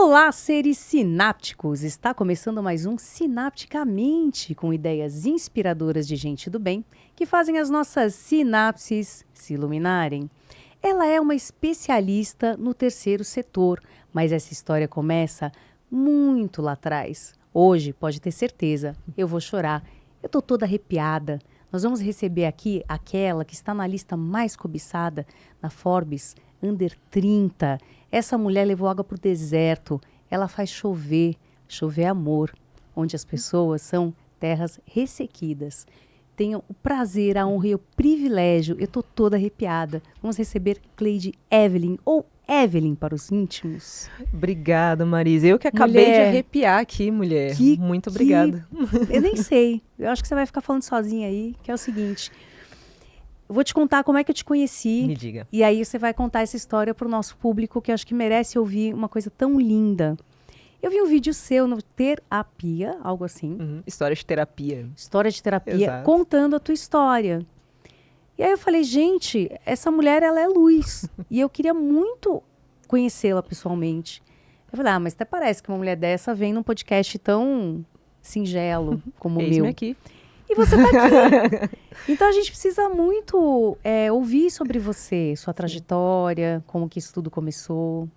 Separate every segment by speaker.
Speaker 1: Olá, seres sinápticos! Está começando mais um Sinapticamente, com ideias inspiradoras de gente do bem que fazem as nossas sinapses se iluminarem. Ela é uma especialista no terceiro setor, mas essa história começa muito lá atrás. Hoje, pode ter certeza, eu vou chorar. Eu tô toda arrepiada. Nós vamos receber aqui aquela que está na lista mais cobiçada na Forbes Under 30. Essa mulher levou água para o deserto. Ela faz chover, chover amor, onde as pessoas são terras ressequidas. Tenho o prazer, a honra e o privilégio. Eu estou toda arrepiada. Vamos receber Cleide Evelyn, ou Evelyn para os íntimos.
Speaker 2: Obrigada, Marisa. Eu que acabei de arrepiar aqui, mulher. Muito obrigada.
Speaker 1: Eu nem sei. Eu acho que você vai ficar falando sozinha aí, que é o seguinte. Eu vou te contar como é que eu te conheci.
Speaker 2: Me diga.
Speaker 1: E aí você vai contar essa história para o nosso público, que eu acho que merece ouvir uma coisa tão linda. Eu vi um vídeo seu no Terapia, algo assim.
Speaker 2: História de terapia.
Speaker 1: História de terapia,
Speaker 2: Exato.
Speaker 1: contando a tua história. E aí eu falei, gente, essa mulher, ela é luz. E eu queria muito conhecê-la pessoalmente. Eu falei, mas até parece que uma mulher dessa vem num podcast tão singelo como o meu.
Speaker 2: Eis-me aqui.
Speaker 1: E você tá aqui. Então a gente precisa muito ouvir sobre você, sua trajetória, como que isso tudo começou.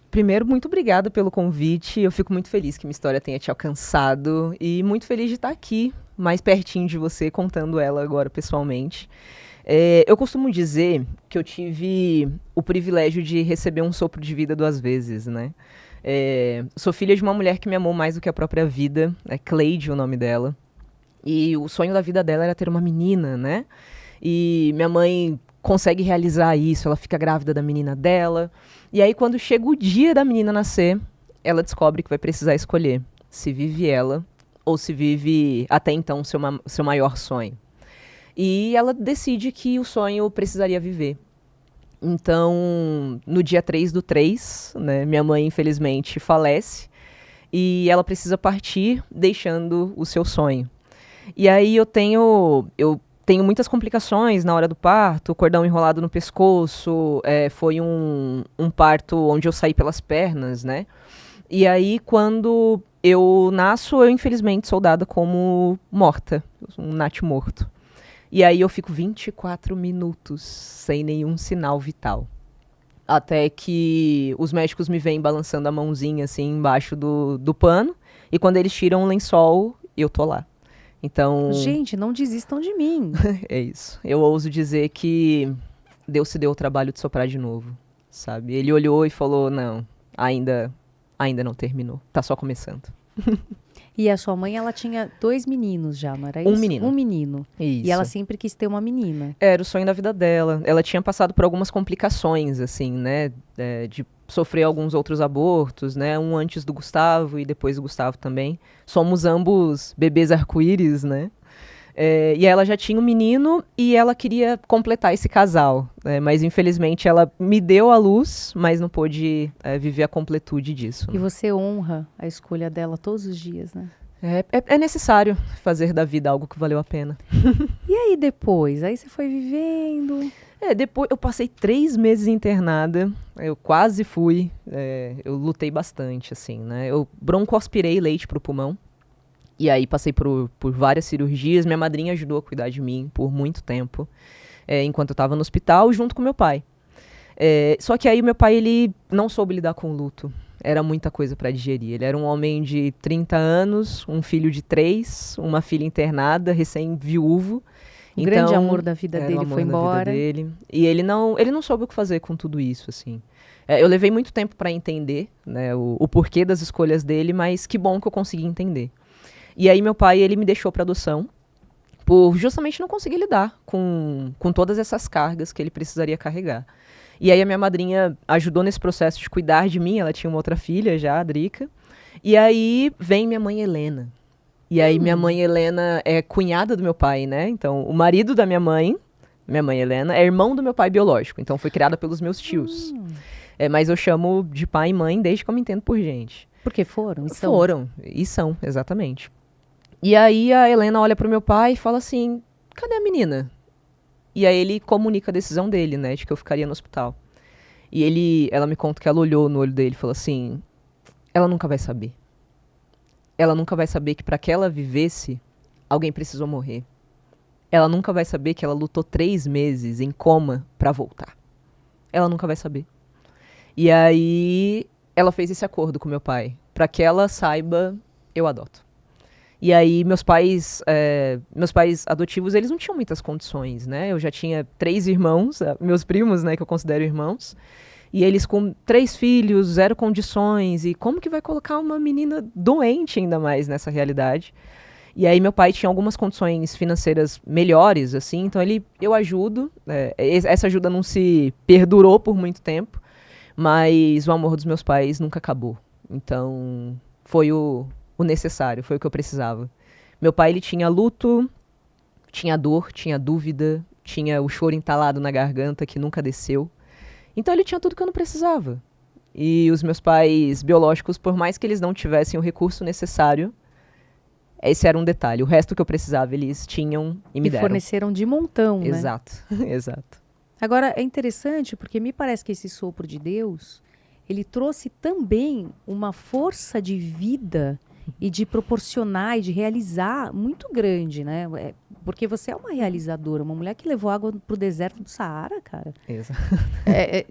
Speaker 2: Primeiro, muito obrigada pelo convite. Eu fico muito feliz que minha história tenha te alcançado e muito feliz de estar aqui, mais pertinho de você, contando ela agora pessoalmente. Eu costumo dizer que eu tive o privilégio de receber um sopro de vida 2 vezes, né? Sou filha de uma mulher que me amou mais do que a própria vida, é Cleide o nome dela. E o sonho da vida dela era ter uma menina, né? E minha mãe consegue realizar isso, ela fica grávida da menina dela. E aí, quando chega o dia da menina nascer, ela descobre que vai precisar escolher se vive ela ou se vive, até então, seu maior sonho. E ela decide que o sonho precisaria viver. Então, no dia 3/3, né, minha mãe, infelizmente, falece. E ela precisa partir, deixando o seu sonho. E aí eu tenho muitas complicações na hora do parto, cordão enrolado no pescoço, foi um parto onde eu saí pelas pernas, né? E aí, quando eu nasço, eu infelizmente sou dada como morta, um natimorto. E aí eu fico 24 minutos sem nenhum sinal vital. Até que os médicos me veem balançando a mãozinha assim embaixo do pano, e quando eles tiram o lençol, eu tô lá. Então,
Speaker 1: gente, não desistam de mim.
Speaker 2: É isso. Eu ouso dizer que Deus se deu o trabalho de soprar de novo, sabe? Ele olhou e falou, não, ainda não terminou. Tá só começando.
Speaker 1: E a sua mãe, ela tinha 2 meninos já, não era isso?
Speaker 2: Um menino.
Speaker 1: Um menino.
Speaker 2: Isso.
Speaker 1: E ela sempre quis ter uma menina.
Speaker 2: Era o sonho da vida dela. Ela tinha passado por algumas complicações, assim, né? De sofrer alguns outros abortos, né? Um antes do Gustavo e depois do Gustavo também. Somos ambos bebês arco-íris, né? E ela já tinha um menino e ela queria completar esse casal. Mas, infelizmente, ela me deu a luz, mas não pôde viver a completude disso.
Speaker 1: E você honra a escolha dela todos os dias, né?
Speaker 2: É necessário fazer da vida algo que valeu a pena.
Speaker 1: E aí depois? Aí você foi vivendo...
Speaker 2: Depois eu passei 3 meses internada, eu quase fui, eu lutei bastante, assim, né? Eu broncoaspirei leite pro pulmão, e aí passei por várias cirurgias. Minha madrinha ajudou a cuidar de mim por muito tempo, enquanto eu estava no hospital, junto com meu pai. Só que aí meu pai, ele não soube lidar com o luto, era muita coisa para digerir. Ele era um homem de 30 anos, um filho de 3, uma filha internada, recém-viúvo.
Speaker 1: O grande amor da vida dele foi embora.
Speaker 2: E ele não soube o que fazer com tudo isso, assim. Eu levei muito tempo para entender, né, o porquê das escolhas dele, mas que bom que eu consegui entender. E aí meu pai, ele me deixou para adoção, por justamente não conseguir lidar com todas essas cargas que ele precisaria carregar. E aí a minha madrinha ajudou nesse processo de cuidar de mim, ela tinha uma outra filha já, a Drica. E aí vem minha mãe Helena. E aí minha mãe Helena é cunhada do meu pai, né? Então, o marido da minha mãe Helena, é irmão do meu pai biológico. Então, foi criada pelos meus tios. Mas eu chamo de pai e mãe desde que eu me entendo por gente.
Speaker 1: Porque foram?
Speaker 2: Foram, e são, exatamente. E aí a Helena olha pro meu pai e fala assim, cadê a menina? E aí ele comunica a decisão dele, né? De que eu ficaria no hospital. E ela me conta que ela olhou no olho dele e falou assim, ela nunca vai saber. Ela nunca vai saber que para que ela vivesse, alguém precisou morrer. Ela nunca vai saber que ela lutou 3 meses em coma para voltar. Ela nunca vai saber. E aí, ela fez esse acordo com meu pai. Para que ela saiba, eu adoto. E aí, meus pais adotivos, eles não tinham muitas condições, né? Eu já tinha 3 irmãos, meus primos, né, que eu considero irmãos. E eles com 3 filhos, 0 condições. E como que vai colocar uma menina doente ainda mais nessa realidade? E aí meu pai tinha algumas condições financeiras melhores, assim. Então eu ajudo. Essa ajuda não se perdurou por muito tempo. Mas o amor dos meus pais nunca acabou. Então foi o necessário, foi o que eu precisava. Meu pai, ele tinha luto, tinha dor, tinha dúvida, tinha o choro entalado na garganta que nunca desceu. Então ele tinha tudo que eu não precisava. E os meus pais biológicos, por mais que eles não tivessem o recurso necessário, esse era um detalhe. O resto que eu precisava, eles tinham e me deram.
Speaker 1: Forneceram de montão, né?
Speaker 2: Exato, exato.
Speaker 1: Agora, é interessante porque me parece que esse sopro de Deus, ele trouxe também uma força de vida e de proporcionar e de realizar muito grande, né? Porque você é uma realizadora, uma mulher que levou água pro deserto do Saara, cara.
Speaker 2: Exato.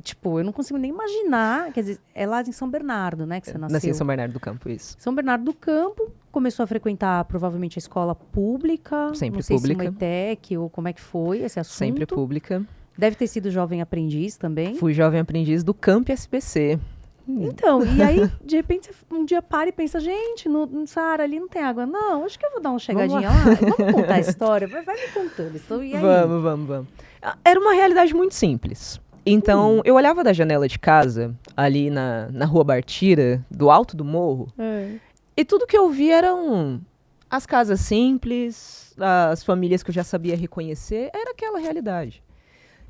Speaker 1: Tipo, eu não consigo nem imaginar, quer dizer, é lá em São Bernardo, né, que você nasceu.
Speaker 2: Nasci em São Bernardo do Campo, isso.
Speaker 1: São Bernardo do Campo, começou a frequentar provavelmente a escola pública.
Speaker 2: Sempre
Speaker 1: não sei
Speaker 2: pública.
Speaker 1: se uma ETEC ou como é que foi esse assunto.
Speaker 2: Sempre pública.
Speaker 1: Deve ter sido jovem aprendiz também.
Speaker 2: Fui jovem aprendiz do Camp SPC.
Speaker 1: Então, e aí, de repente, você um dia para e pensa, gente, no Saara ali não tem água. Não, acho que eu vou dar uma chegadinha lá. Vamos contar a história? Vai me contando. Então, e aí?
Speaker 2: Vamos. Era uma realidade muito simples. Então, eu olhava da janela de casa, ali na Rua Bartira, do alto do morro, e tudo que eu via eram as casas simples, as famílias que eu já sabia reconhecer, era aquela realidade.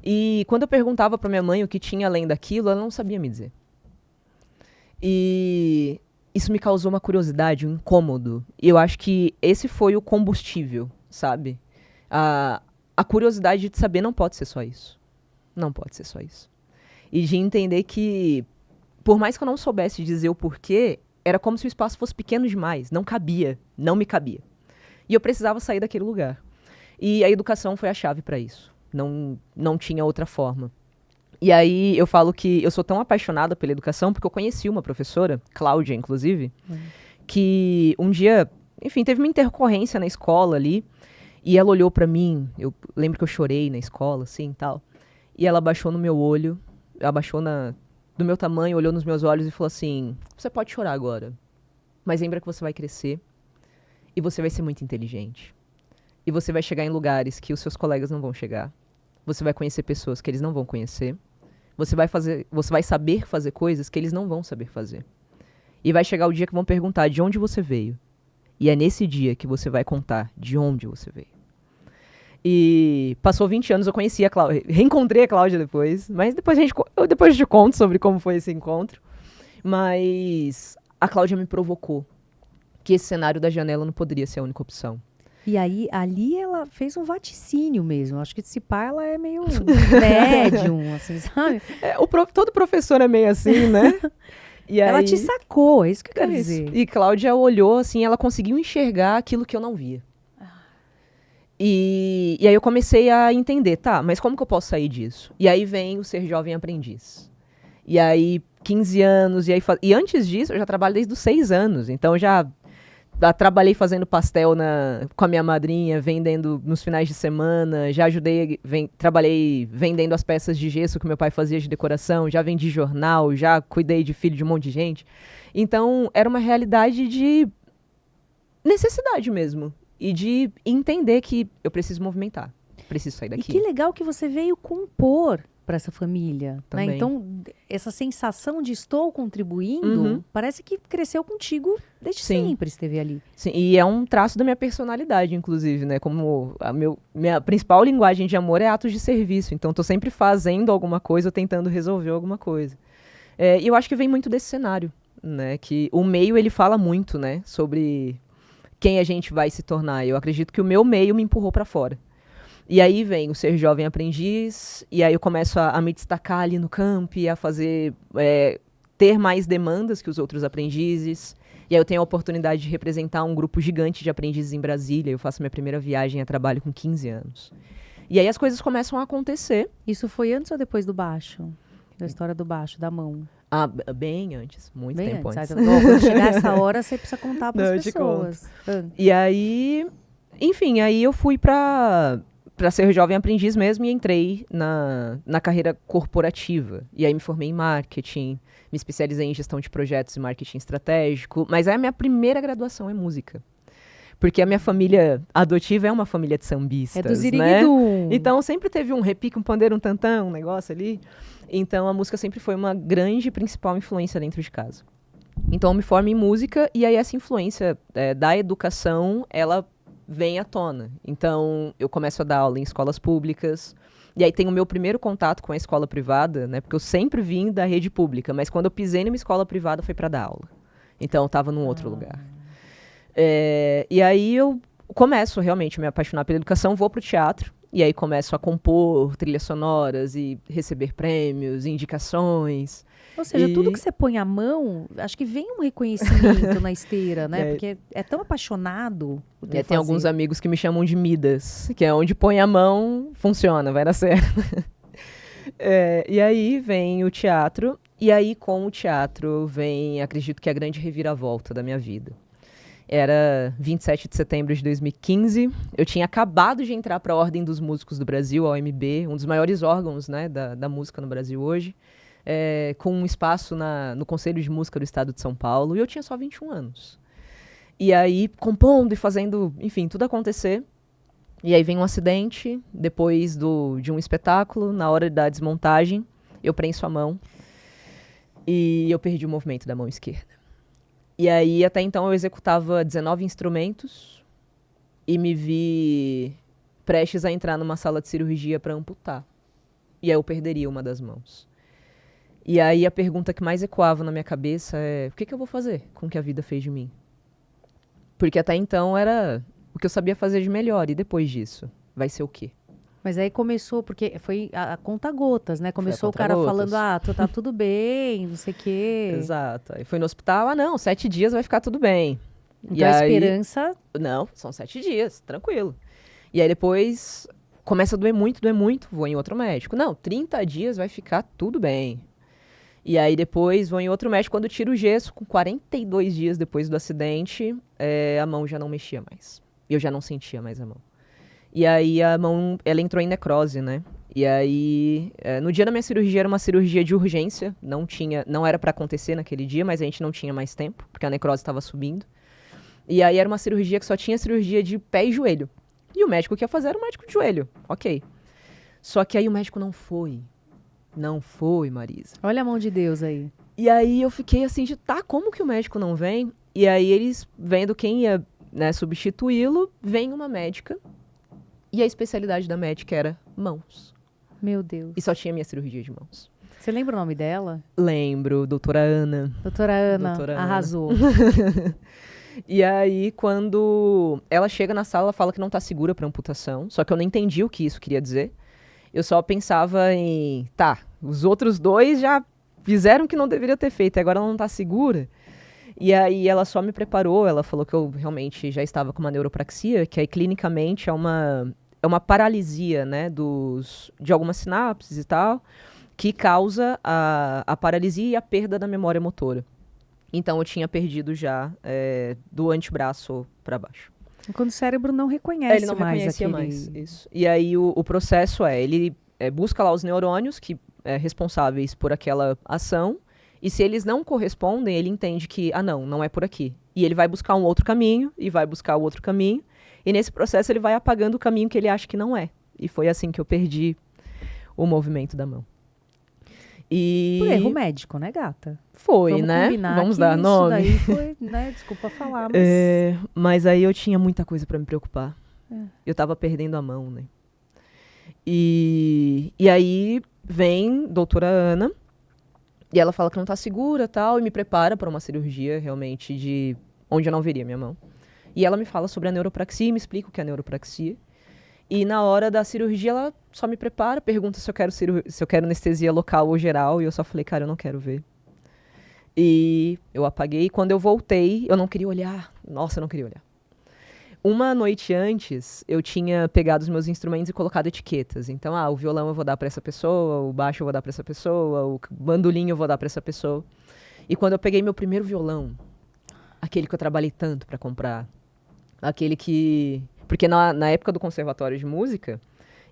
Speaker 2: E quando eu perguntava para minha mãe o que tinha além daquilo, ela não sabia me dizer. E isso me causou uma curiosidade, um incômodo. E eu acho que esse foi o combustível, sabe? A curiosidade de saber não pode ser só isso. Não pode ser só isso. E de entender que, por mais que eu não soubesse dizer o porquê, era como se o espaço fosse pequeno demais. Não cabia, não me cabia. E eu precisava sair daquele lugar. E a educação foi a chave para isso. Não tinha outra forma. E aí eu falo que eu sou tão apaixonada pela educação porque eu conheci uma professora, Cláudia, inclusive, que um dia, enfim, teve uma intercorrência na escola ali, e ela olhou pra mim, eu lembro que eu chorei na escola, assim, tal, e ela abaixou no meu olho, abaixou do meu tamanho, olhou nos meus olhos e falou assim, você pode chorar agora, mas lembra que você vai crescer e você vai ser muito inteligente. E você vai chegar em lugares que os seus colegas não vão chegar. Você vai conhecer pessoas que eles não vão conhecer. Você vai saber fazer coisas que eles não vão saber fazer. E vai chegar o dia que vão perguntar de onde você veio. E é nesse dia que você vai contar de onde você veio. E passou 20 anos, eu conheci a Cláudia, reencontrei a Cláudia depois, mas depois eu te conto sobre como foi esse encontro. Mas a Cláudia me provocou que esse cenário da janela não poderia ser a única opção.
Speaker 1: E aí, ali ela fez um vaticínio mesmo. Acho que esse pai, ela é meio médium, assim, sabe?
Speaker 2: Todo professor é meio assim, né? E
Speaker 1: ela
Speaker 2: aí,
Speaker 1: te sacou, é isso que eu quero dizer.
Speaker 2: E Cláudia olhou, assim, ela conseguiu enxergar aquilo que eu não via. E aí eu comecei a entender, tá, mas como que eu posso sair disso? E aí vem o ser jovem aprendiz. E aí, 15 anos, e antes disso, eu já trabalho desde os 6 anos, então já trabalhei fazendo pastel com a minha madrinha, vendendo nos finais de semana, já trabalhei vendendo as peças de gesso que meu pai fazia de decoração, já vendi jornal, já cuidei de filho de um monte de gente. Então, era uma realidade de necessidade mesmo. E de entender que eu preciso movimentar, preciso sair daqui.
Speaker 1: E que legal que você veio compor para essa família. Né? Então, essa sensação de estou contribuindo, parece que cresceu contigo desde sempre, esteve ali.
Speaker 2: Sim, e é um traço da minha personalidade, inclusive, né? Como minha principal linguagem de amor é atos de serviço. Então, estou sempre fazendo alguma coisa, tentando resolver alguma coisa. E eu acho que vem muito desse cenário, né? Que o meio, ele fala muito, né? Sobre quem a gente vai se tornar. Eu acredito que o meu meio me empurrou para fora. E aí vem o ser jovem aprendiz, e aí eu começo a me destacar ali no camp, a fazer ter mais demandas que os outros aprendizes. E aí eu tenho a oportunidade de representar um grupo gigante de aprendizes em Brasília. Eu faço minha primeira viagem a trabalho com 15 anos. E aí as coisas começam a acontecer.
Speaker 1: Isso foi antes ou depois do baixo? Da história do baixo, da mão?
Speaker 2: Bem antes, muito
Speaker 1: Bem
Speaker 2: tempo antes.
Speaker 1: Então, quando chegar essa hora, você precisa contar para
Speaker 2: Não,
Speaker 1: as
Speaker 2: eu te
Speaker 1: pessoas.
Speaker 2: E aí, enfim, aí eu fui para ser jovem aprendiz mesmo e entrei na carreira corporativa. E aí me formei em marketing, me especializei em gestão de projetos e marketing estratégico. Mas aí a minha primeira graduação é música. Porque a minha família adotiva é uma família de sambistas,
Speaker 1: É do
Speaker 2: né?
Speaker 1: Ziriguidum.
Speaker 2: Então sempre teve um repique, um pandeiro, um tantã, um negócio ali. Então a música sempre foi uma grande e principal influência dentro de casa. Então eu me formo em música e aí essa influência da educação, ela vem à tona. Então eu começo a dar aula em escolas públicas. E aí tem o meu primeiro contato com a escola privada, né? Porque eu sempre vim da rede pública, mas quando eu pisei numa escola privada foi para dar aula. Então eu estava num outro lugar. E aí eu começo realmente a me apaixonar pela educação, vou pro teatro, e aí começo a compor trilhas sonoras e receber prêmios, indicações.
Speaker 1: Ou seja, tudo que você põe à mão, acho que vem um reconhecimento na esteira, né? Porque é tão apaixonado.
Speaker 2: Tem alguns amigos que me chamam de Midas, que é onde põe a mão, funciona, vai dar certo. E aí vem o teatro, e aí com o teatro vem, acredito que a grande reviravolta da minha vida. Era 27 de setembro de 2015. Eu tinha acabado de entrar para a Ordem dos Músicos do Brasil, a OMB, um dos maiores órgãos, né, da música no Brasil hoje, com um espaço no Conselho de Música do Estado de São Paulo, e eu tinha só 21 anos. E aí, compondo e fazendo, enfim, tudo acontecer. E aí vem um acidente, depois de um espetáculo, na hora da desmontagem, eu prenso a mão e eu perdi o movimento da mão esquerda. E aí, até então, eu executava 19 instrumentos e me vi prestes a entrar numa sala de cirurgia para amputar. E aí eu perderia uma das mãos. E aí a pergunta que mais ecoava na minha cabeça é: o que eu vou fazer com o que a vida fez de mim? Porque até então era o que eu sabia fazer de melhor. E depois disso, vai ser o quê?
Speaker 1: Mas aí começou, porque foi a conta-gotas, né? Começou o cara falando, tá tudo bem, não sei o quê.
Speaker 2: Exato. Aí fui no hospital, não, 7 dias vai ficar tudo bem.
Speaker 1: Então e a esperança...
Speaker 2: Não, são 7 dias, tranquilo. E aí depois começa a doer muito, vou em outro médico. Não, 30 dias vai ficar tudo bem. E aí depois vou em outro médico, quando tiro o gesso, com 42 dias depois do acidente, a mão já não mexia mais. E eu já não sentia mais a mão. E aí a mão, ela entrou em necrose, né? E aí, no dia da minha cirurgia, era uma cirurgia de urgência. Não era para acontecer naquele dia, mas a gente não tinha mais tempo, porque a necrose estava subindo. E aí era uma cirurgia que só tinha cirurgia de pé e joelho. E o médico que ia fazer era o médico de joelho, ok. Só que aí o médico não foi. Não foi, Marisa.
Speaker 1: Olha a mão de Deus aí.
Speaker 2: E aí eu fiquei assim, como que o médico não vem? E aí eles, vendo quem ia, né, substituí-lo, vem uma médica. E a especialidade da médica era mãos.
Speaker 1: Meu Deus.
Speaker 2: E só tinha minha cirurgia de mãos.
Speaker 1: Você lembra o nome dela?
Speaker 2: Lembro, doutora Ana.
Speaker 1: Doutora Ana, arrasou.
Speaker 2: E aí, quando ela chega na sala, ela fala que não tá segura para amputação. Só que eu não entendi o que isso queria dizer. Eu só pensava em, os outros 2 já fizeram o que não deveria ter feito, e agora ela não tá segura. E aí ela só me preparou, ela falou que eu realmente já estava com uma neuropraxia, que aí clinicamente é uma paralisia, né, de algumas sinapses e tal, que causa a paralisia e a perda da memória motora. Então eu tinha perdido já do antebraço para baixo.
Speaker 1: Quando o cérebro não reconhece
Speaker 2: ele não
Speaker 1: mais
Speaker 2: reconhecia
Speaker 1: aquele...
Speaker 2: mais, isso. E aí o processo ele busca lá os neurônios que responsáveis por aquela ação, e se eles não correspondem, ele entende que, não é por aqui. E ele vai buscar um outro caminho, e vai buscar o outro caminho, e nesse processo ele vai apagando o caminho que ele acha que não é. E foi assim que eu perdi o movimento da mão.
Speaker 1: Por erro médico, né, gata?
Speaker 2: Foi, né? Vamos dar nome.
Speaker 1: Isso daí foi, né? Desculpa falar, mas...
Speaker 2: Mas aí eu tinha muita coisa para me preocupar. Eu tava perdendo a mão, né? E aí vem doutora Ana, e ela fala que não tá segura, tal, e me prepara para uma cirurgia, realmente, de onde eu não veria minha mão. E ela me fala sobre a neuropraxia, me explica o que é a neuropraxia. E na hora da cirurgia, ela só me prepara, pergunta se eu quero anestesia local ou geral, e eu só falei, cara, eu não quero ver. E eu apaguei. E quando eu voltei, eu não queria olhar. Nossa, eu não queria olhar. Uma noite antes, eu tinha pegado os meus instrumentos e colocado etiquetas. Então, o violão eu vou dar pra essa pessoa, o baixo eu vou dar pra essa pessoa, o bandolim eu vou dar pra essa pessoa. E quando eu peguei meu primeiro violão, aquele que eu trabalhei tanto pra comprar, aquele que... Porque na época do conservatório de música,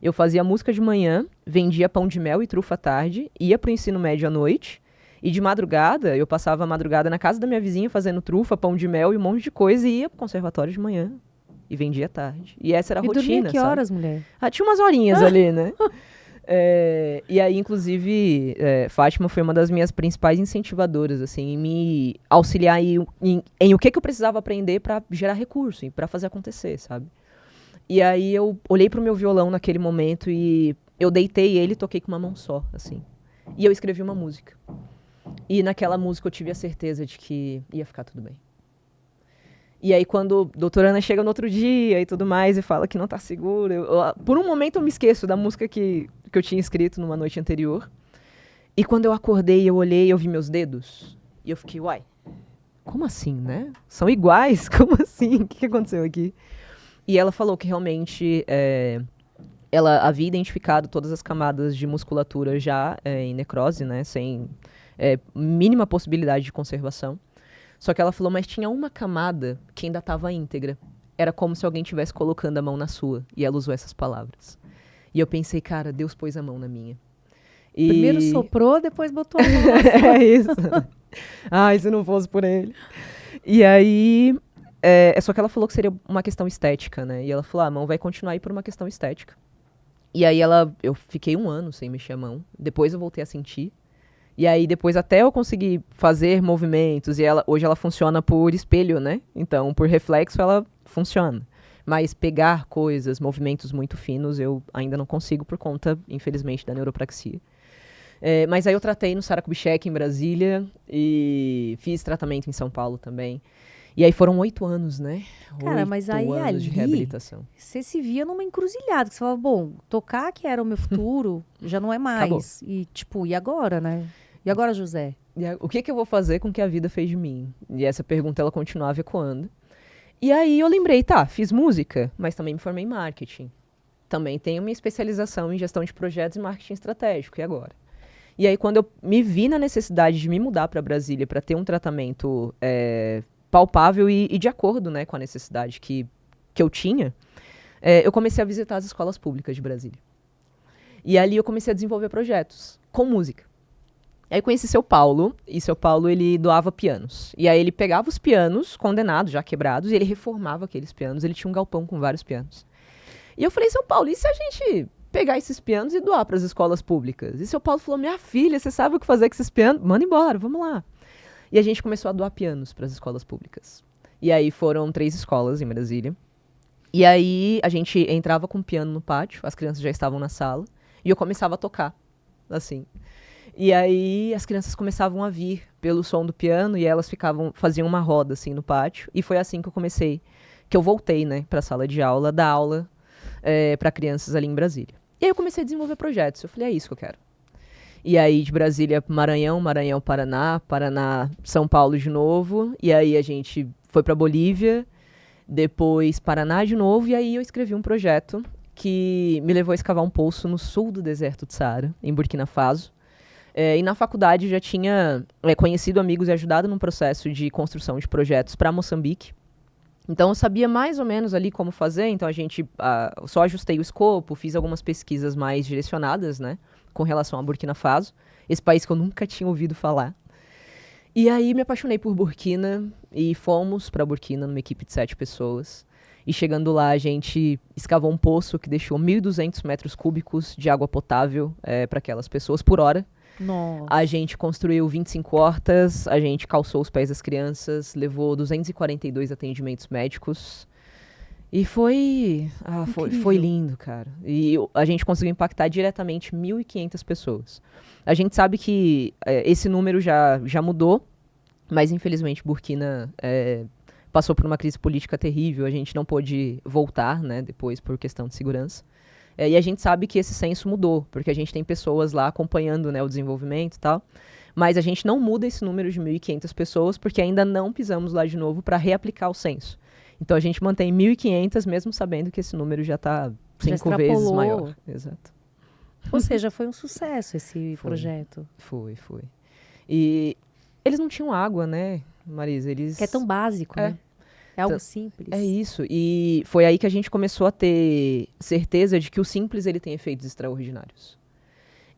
Speaker 2: eu fazia música de manhã, vendia pão de mel e trufa à tarde, ia pro ensino médio à noite, e de madrugada, eu passava a madrugada na casa da minha vizinha fazendo trufa, pão de mel e um monte de coisa, e ia pro conservatório de manhã. E vendia à tarde. E essa era a rotina,
Speaker 1: dormia que
Speaker 2: sabe?
Speaker 1: horas, mulher?
Speaker 2: Tinha umas horinhas ali, né? E aí, inclusive, Fátima foi uma das minhas principais incentivadoras, assim, em me auxiliar em o que eu precisava aprender para gerar recurso e para fazer acontecer, sabe? E aí eu olhei pro meu violão naquele momento e eu deitei ele e toquei com uma mão só, assim. E eu escrevi uma música. E naquela música eu tive a certeza de que ia ficar tudo bem. E aí, quando a doutora Ana chega no outro dia e tudo mais e fala que não tá segura, por um momento eu me esqueço da música que eu tinha escrito numa noite anterior. E quando eu acordei, eu olhei, eu vi meus dedos. E eu fiquei, uai, como assim, né? São iguais? Como assim? O que aconteceu aqui? E ela falou que realmente ela havia identificado todas as camadas de musculatura já em necrose, né? Sem mínima possibilidade de conservação. Só que ela falou, mas tinha uma camada que ainda estava íntegra. Era como se alguém estivesse colocando a mão na sua. E ela usou essas palavras. E eu pensei, cara, Deus pôs a mão na minha.
Speaker 1: Primeiro soprou, depois botou a mão na sua.
Speaker 2: É isso. Ai, se não fosse por ele. E aí... só que ela falou que seria uma questão estética, né? E ela falou, a mão vai continuar aí por uma questão estética. E aí eu fiquei 1 ano sem mexer a mão. Depois eu voltei a sentir. E aí, depois, até eu conseguir fazer movimentos, e hoje ela funciona por espelho, né? Então, por reflexo, ela funciona. Mas pegar coisas, movimentos muito finos, eu ainda não consigo por conta, infelizmente, da neuropraxia. Mas aí eu tratei no Sara Kubitschek, em Brasília, e fiz tratamento em São Paulo também. E aí foram 8 anos, né?
Speaker 1: Cara, mas aí
Speaker 2: 8 anos de reabilitação.
Speaker 1: Você se via numa encruzilhada, que você falava, bom, tocar que era o meu futuro, já não é mais.
Speaker 2: Acabou.
Speaker 1: E tipo, e agora, né? E agora, José?
Speaker 2: O que eu vou fazer com o que a vida fez de mim? E essa pergunta, ela continuava ecoando. E aí eu lembrei, fiz música, mas também me formei em marketing. Também tenho minha especialização em gestão de projetos e marketing estratégico, e agora? E aí, quando eu me vi na necessidade de me mudar para Brasília para ter um tratamento palpável e de acordo, né, com a necessidade que eu tinha, eu comecei a visitar as escolas públicas de Brasília. E ali eu comecei a desenvolver projetos com música. Aí eu conheci seu Paulo, e seu Paulo, ele doava pianos. E aí ele pegava os pianos condenados, já quebrados, e ele reformava aqueles pianos. Ele tinha um galpão com vários pianos. E eu falei, seu Paulo, e se a gente pegar esses pianos e doar para as escolas públicas? E seu Paulo falou, minha filha, você sabe o que fazer com esses pianos? Manda embora, vamos lá. E a gente começou a doar pianos para as escolas públicas. E aí foram 3 escolas em Brasília. E aí a gente entrava com o piano no pátio, as crianças já estavam na sala, e eu começava a tocar, assim. E aí as crianças começavam a vir pelo som do piano e elas faziam uma roda assim no pátio. E foi assim que eu voltei, né, para a sala de aula, dar aula para crianças ali em Brasília. E aí eu comecei a desenvolver projetos. Eu falei, é isso que eu quero. E aí de Brasília Maranhão, Maranhão, Paraná, Paraná, São Paulo de novo. E aí a gente foi para Bolívia, depois Paraná de novo. E aí eu escrevi um projeto que me levou a escavar um poço no sul do deserto de Saara, em Burkina Faso. E na faculdade eu já tinha conhecido amigos e ajudado num processo de construção de projetos para Moçambique. Então eu sabia mais ou menos ali como fazer, então a gente só ajustei o escopo, fiz algumas pesquisas mais direcionadas, né, com relação a Burkina Faso, esse país que eu nunca tinha ouvido falar. E aí me apaixonei por Burkina e fomos para Burkina numa equipe de 7 pessoas. E chegando lá, a gente escavou um poço que deixou 1.200 metros cúbicos de água potável para aquelas pessoas por hora.
Speaker 1: Nossa.
Speaker 2: A gente construiu 25 hortas, a gente calçou os pés das crianças, levou 242 atendimentos médicos. E foi lindo, cara. E a gente conseguiu impactar diretamente 1.500 pessoas. A gente sabe que esse número já mudou, mas infelizmente Burkina passou por uma crise política terrível. A gente não pôde voltar, né, depois por questão de segurança. E a gente sabe que esse censo mudou, porque a gente tem pessoas lá acompanhando, né, o desenvolvimento e tal. Mas a gente não muda esse número de 1.500 pessoas porque ainda não pisamos lá de novo para reaplicar o censo. Então a gente mantém 1.500 mesmo sabendo que esse número já está 5 vezes maior. Exato.
Speaker 1: Ou seja, foi um sucesso esse projeto.
Speaker 2: Foi. E eles não tinham água, né, Marisa?
Speaker 1: Que é tão básico, né? É algo simples.
Speaker 2: É isso. E foi aí que a gente começou a ter certeza de que o simples ele tem efeitos extraordinários.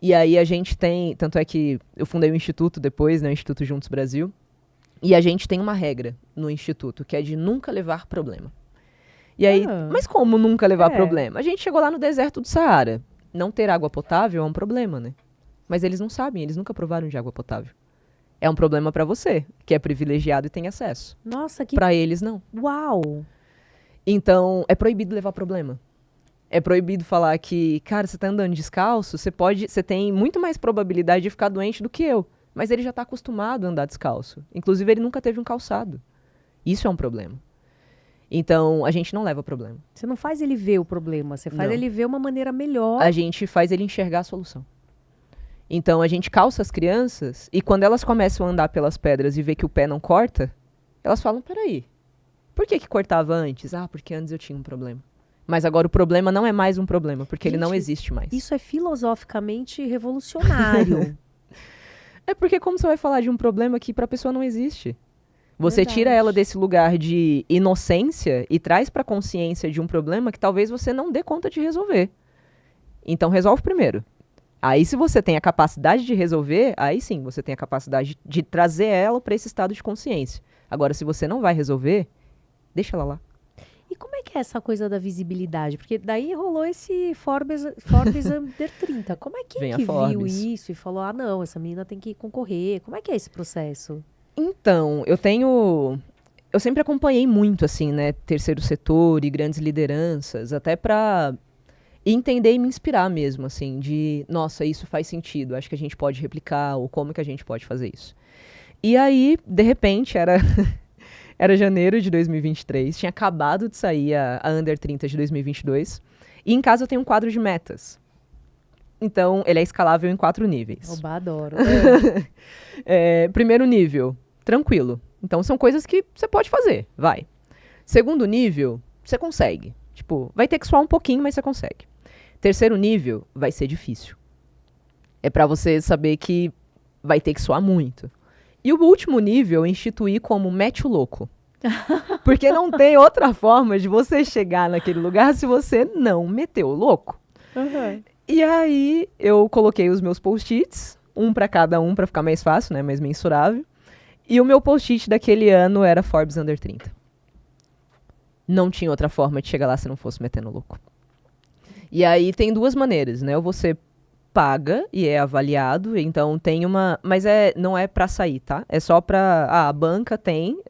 Speaker 2: E aí a gente tem... Tanto é que eu fundei o Instituto depois, né? O Instituto Juntos Brasil. E a gente tem uma regra no Instituto, que é de nunca levar problema. E aí... Mas como nunca levar problema? A gente chegou lá no deserto do Saara. Não ter água potável é um problema, né? Mas eles não sabem, eles nunca provaram de água potável. É um problema para você, que é privilegiado e tem acesso.
Speaker 1: Nossa, que...
Speaker 2: Para eles, não.
Speaker 1: Uau!
Speaker 2: Então, é proibido levar problema. É proibido falar que, cara, você tá andando descalço, você tem muito mais probabilidade de ficar doente do que eu. Mas ele já tá acostumado a andar descalço. Inclusive, ele nunca teve um calçado. Isso é um problema. Então, a gente não leva problema.
Speaker 1: Você não faz ele ver o problema, você faz ele ver uma maneira melhor.
Speaker 2: A gente faz ele enxergar a solução. Então, a gente calça as crianças e quando elas começam a andar pelas pedras e ver que o pé não corta, elas falam, peraí, por que cortava antes? Ah, porque antes eu tinha um problema. Mas agora o problema não é mais um problema, porque ele não existe mais.
Speaker 1: Isso é filosoficamente revolucionário.
Speaker 2: É porque como você vai falar de um problema que para a pessoa não existe? Você tira ela desse lugar de inocência e traz para a consciência de um problema que talvez você não dê conta de resolver. Então, resolve primeiro. Aí, se você tem a capacidade de resolver, aí sim, você tem a capacidade de trazer ela para esse estado de consciência. Agora, se você não vai resolver, deixa ela lá.
Speaker 1: E como é que é essa coisa da visibilidade? Porque daí rolou esse Forbes Under 30. Como é que viu isso e falou, ah, não, essa menina tem que concorrer? Como é que é esse processo?
Speaker 2: Então, eu sempre acompanhei muito, assim, né, terceiro setor e grandes lideranças, até para entender e me inspirar mesmo, assim, de, nossa, isso faz sentido, acho que a gente pode replicar, ou como que a gente pode fazer isso. E aí, de repente, era janeiro de 2023, tinha acabado de sair a Under 30 de 2022, e em casa eu tenho um quadro de metas. Então, ele é escalável em 4 níveis.
Speaker 1: Oba, adoro.
Speaker 2: Primeiro nível, tranquilo. Então, são coisas que você pode fazer, vai. Segundo nível, você consegue. Tipo, vai ter que suar um pouquinho, mas você consegue. Terceiro nível, vai ser difícil. É pra você saber que vai ter que suar muito. E o último nível, instituir como mete o louco. Porque não tem outra forma de você chegar naquele lugar se você não meter o louco.
Speaker 1: Uhum.
Speaker 2: E aí, eu coloquei os meus post-its, um pra cada um, pra ficar mais fácil, né, mais mensurável. E o meu post-it daquele ano era Forbes Under 30. Não tinha outra forma de chegar lá se não fosse metendo louco. E aí tem 2 maneiras, né? Ou você paga e é avaliado, então tem uma... Mas não é pra sair, tá? É só pra... a banca tem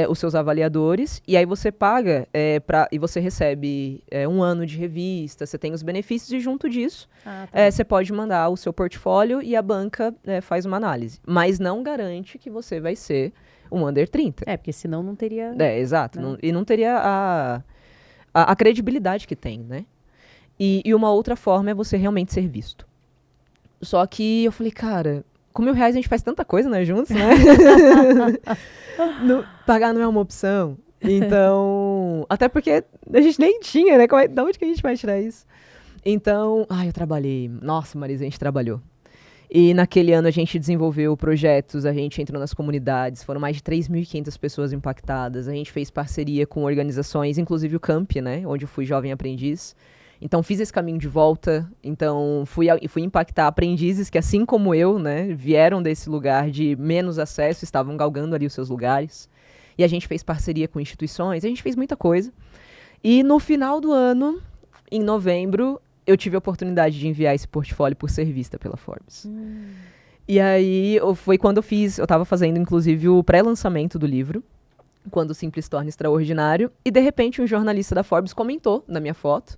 Speaker 2: os seus avaliadores, e aí você paga e você recebe 1 ano de revista, você tem os benefícios, e junto disso, você pode mandar o seu portfólio e a banca faz uma análise. Mas não garante que você vai ser um Under 30.
Speaker 1: Porque senão não teria...
Speaker 2: Exato. E não teria a credibilidade que tem, né? E uma outra forma é você realmente ser visto. Só que eu falei, cara, com R$1.000 a gente faz tanta coisa, né, juntos, né? Pagar não é uma opção. Então, até porque a gente nem tinha, né? Da onde que a gente vai tirar isso? Então, eu trabalhei. Nossa, Marisa, a gente trabalhou. E naquele ano a gente desenvolveu projetos, a gente entrou nas comunidades, foram mais de 3.500 pessoas impactadas, a gente fez parceria com organizações, inclusive o Camp, né, onde eu fui jovem aprendiz. Então, fiz esse caminho de volta, então fui impactar aprendizes que, assim como eu, né, vieram desse lugar de menos acesso, estavam galgando ali os seus lugares. E a gente fez parceria com instituições, a gente fez muita coisa. E no final do ano, em novembro, eu tive a oportunidade de enviar esse portfólio por ser vista pela Forbes. E aí, foi quando eu estava fazendo, inclusive, o pré-lançamento do livro, Quando o Simples Torna Extraordinário, e de repente um jornalista da Forbes comentou na minha foto,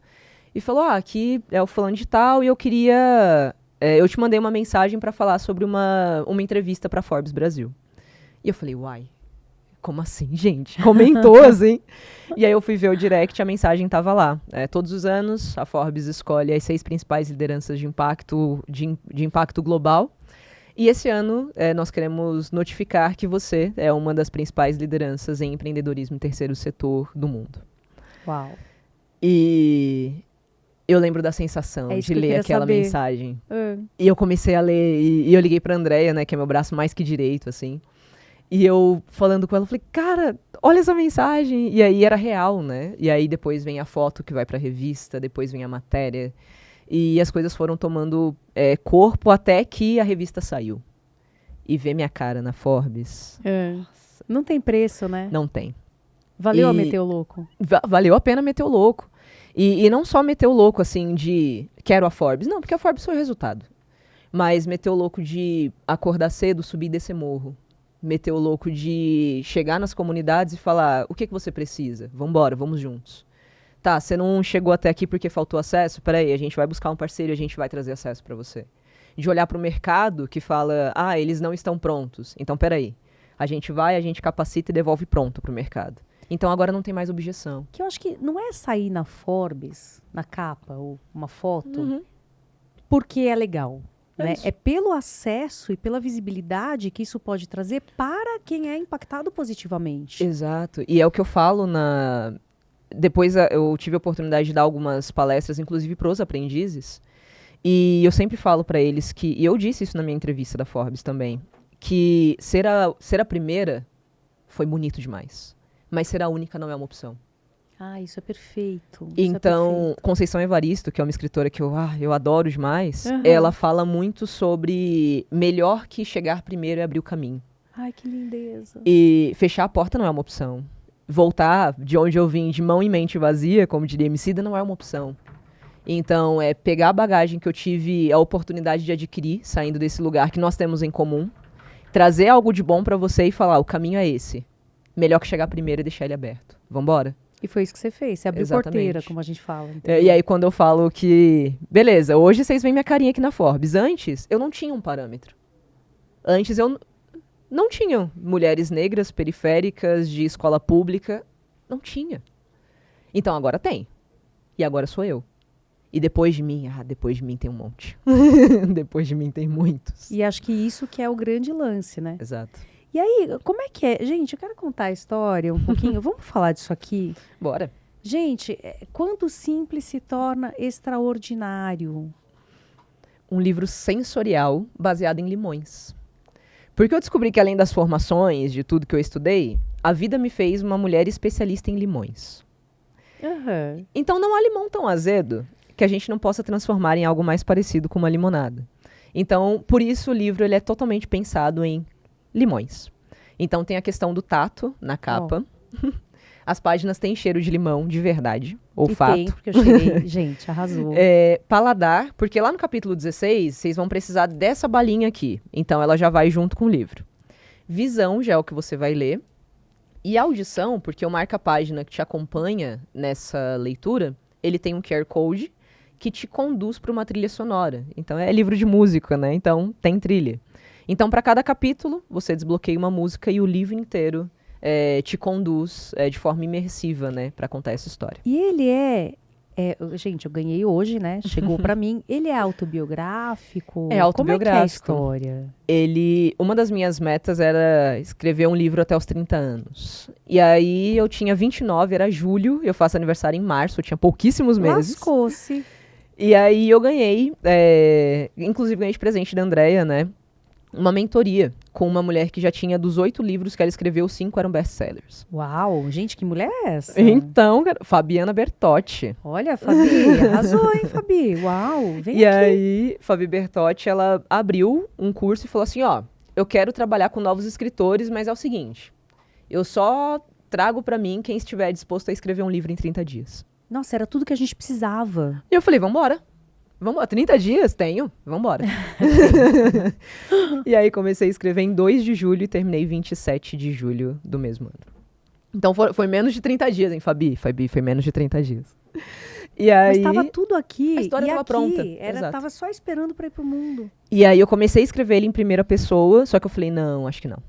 Speaker 2: e falou, aqui é o fulano de tal, e eu queria... eu te mandei uma mensagem para falar sobre uma entrevista para Forbes Brasil. E eu falei, uai, como assim, gente? Comentou, assim. E aí eu fui ver o direct, a mensagem estava lá. Todos os anos, a Forbes escolhe as 6 principais lideranças de impacto global. E esse ano, nós queremos notificar que você é uma das principais lideranças em empreendedorismo em terceiro setor do mundo.
Speaker 1: Uau.
Speaker 2: E eu lembro da sensação
Speaker 1: É isso
Speaker 2: de
Speaker 1: que eu
Speaker 2: ler
Speaker 1: queria
Speaker 2: aquela
Speaker 1: saber.
Speaker 2: mensagem. E eu comecei a ler, e eu liguei pra Andréia, né, que é meu braço mais que direito, assim. E eu falando com ela, eu falei, cara, olha essa mensagem. E aí era real, né? E aí depois vem a foto que vai pra revista, depois vem a matéria. E as coisas foram tomando corpo até que a revista saiu. E ver minha cara na Forbes,
Speaker 1: Não tem preço, né?
Speaker 2: não tem.
Speaker 1: Valeu a meter o louco.
Speaker 2: Valeu a pena meter o louco. E não só meter o louco, assim, de quero a Forbes. Não, porque a Forbes foi o resultado. Mas meter o louco de acordar cedo, subir e descer morro. Meter o louco de chegar nas comunidades e falar, o que você precisa? Vambora, vamos juntos. Tá, você não chegou até aqui porque faltou acesso? Peraí, a gente vai buscar um parceiro e a gente vai trazer acesso para você. De olhar para o mercado que fala, eles não estão prontos. Então, peraí, a gente vai, a gente capacita e devolve pronto para o mercado. Então, agora não tem mais objeção.
Speaker 1: Que eu acho que não é sair na Forbes, na capa, ou uma foto, porque é legal. Né? É pelo acesso e pela visibilidade que isso pode trazer para quem é impactado positivamente.
Speaker 2: Exato. E é o que eu falo na... Depois eu tive a oportunidade de dar algumas palestras, inclusive para os aprendizes. E eu sempre falo para eles que... E eu disse isso na minha entrevista da Forbes também. Que ser a primeira foi bonito demais. Mas ser a única não é uma opção.
Speaker 1: Isso é perfeito.
Speaker 2: Então, Conceição Evaristo, que é uma escritora que eu adoro demais, ela fala muito sobre melhor que chegar primeiro é abrir o caminho.
Speaker 1: Ai, que lindeza.
Speaker 2: E fechar a porta não é uma opção. Voltar de onde eu vim de mão em mente vazia, como diria Emicida, não é uma opção. Então, é pegar a bagagem que eu tive a oportunidade de adquirir, saindo desse lugar que nós temos em comum, trazer algo de bom pra você e falar, o caminho é esse. Melhor que chegar primeiro e deixar ele aberto. Vambora?
Speaker 1: E foi isso que você fez. Você abriu porteira, como a gente fala.
Speaker 2: E aí, quando eu falo que... Beleza, hoje vocês veem minha carinha aqui na Forbes. Antes, eu não tinha um parâmetro. Antes, eu não tinha mulheres negras, periféricas, de escola pública. Não tinha. Então, agora tem. E agora sou eu. E depois de mim tem um monte. Depois de mim tem muitos.
Speaker 1: E acho que isso que é o grande lance, né?
Speaker 2: Exato.
Speaker 1: E aí, como é que é? Gente, eu quero contar a história um pouquinho. Vamos falar disso aqui?
Speaker 2: Bora.
Speaker 1: Gente, quando simples se torna extraordinário.
Speaker 2: Um livro sensorial baseado em limões. Porque eu descobri que além das formações, de tudo que eu estudei, a vida me fez uma mulher especialista em limões. Então não há limão tão azedo que a gente não possa transformar em algo mais parecido com uma limonada. Então, por isso o livro ele é totalmente pensado em limões. Então tem a questão do tato na capa. As páginas têm cheiro de limão, de verdade. Olfato.
Speaker 1: Tem, porque eu cheguei... Gente, arrasou.
Speaker 2: Paladar, porque lá no capítulo 16, vocês vão precisar dessa balinha aqui. Então ela já vai junto com o livro. Visão, já é o que você vai ler. E audição, porque o marca-página que te acompanha nessa leitura, ele tem um QR Code que te conduz para uma trilha sonora. Então é livro de música, né? Então tem trilha. Então, para cada capítulo, você desbloqueia uma música e o livro inteiro te conduz de forma imersiva, né, para contar essa história.
Speaker 1: E ele gente, eu ganhei hoje, né? Chegou para mim. Ele é autobiográfico?
Speaker 2: É autobiográfico.
Speaker 1: Como é que é a história?
Speaker 2: Uma das minhas metas era escrever um livro até os 30 anos. E aí eu tinha 29, era julho, eu faço aniversário em março, eu tinha pouquíssimos meses.
Speaker 1: Lascou-se.
Speaker 2: E aí eu ganhei, inclusive ganhei de presente da Andréia, né? Uma mentoria com uma mulher que já tinha dos 8 livros que ela escreveu, 5 eram best-sellers.
Speaker 1: Uau, gente, que mulher é essa?
Speaker 2: Então, Fabiana Bertotti.
Speaker 1: Olha, Fabi, arrasou, hein, Fabi? Uau, vem
Speaker 2: e
Speaker 1: aqui.
Speaker 2: E aí, Fabi Bertotti, ela abriu um curso e falou assim, eu quero trabalhar com novos escritores, mas é o seguinte, eu só trago pra mim quem estiver disposto a escrever um livro em 30 dias.
Speaker 1: Nossa, era tudo que a gente precisava.
Speaker 2: E eu falei, vambora. Vambora, 30 dias? Tenho, vambora. E aí comecei a escrever em 2 de julho e terminei 27 de julho do mesmo ano. Então foi menos de 30 dias, hein, Fabi? Fabi, foi menos de 30 dias. E aí,
Speaker 1: mas estava tudo aqui.
Speaker 2: A história estava pronta.
Speaker 1: Tava só esperando para ir pro mundo.
Speaker 2: E aí eu comecei a escrever ele em primeira pessoa, só que eu falei, não, acho que não.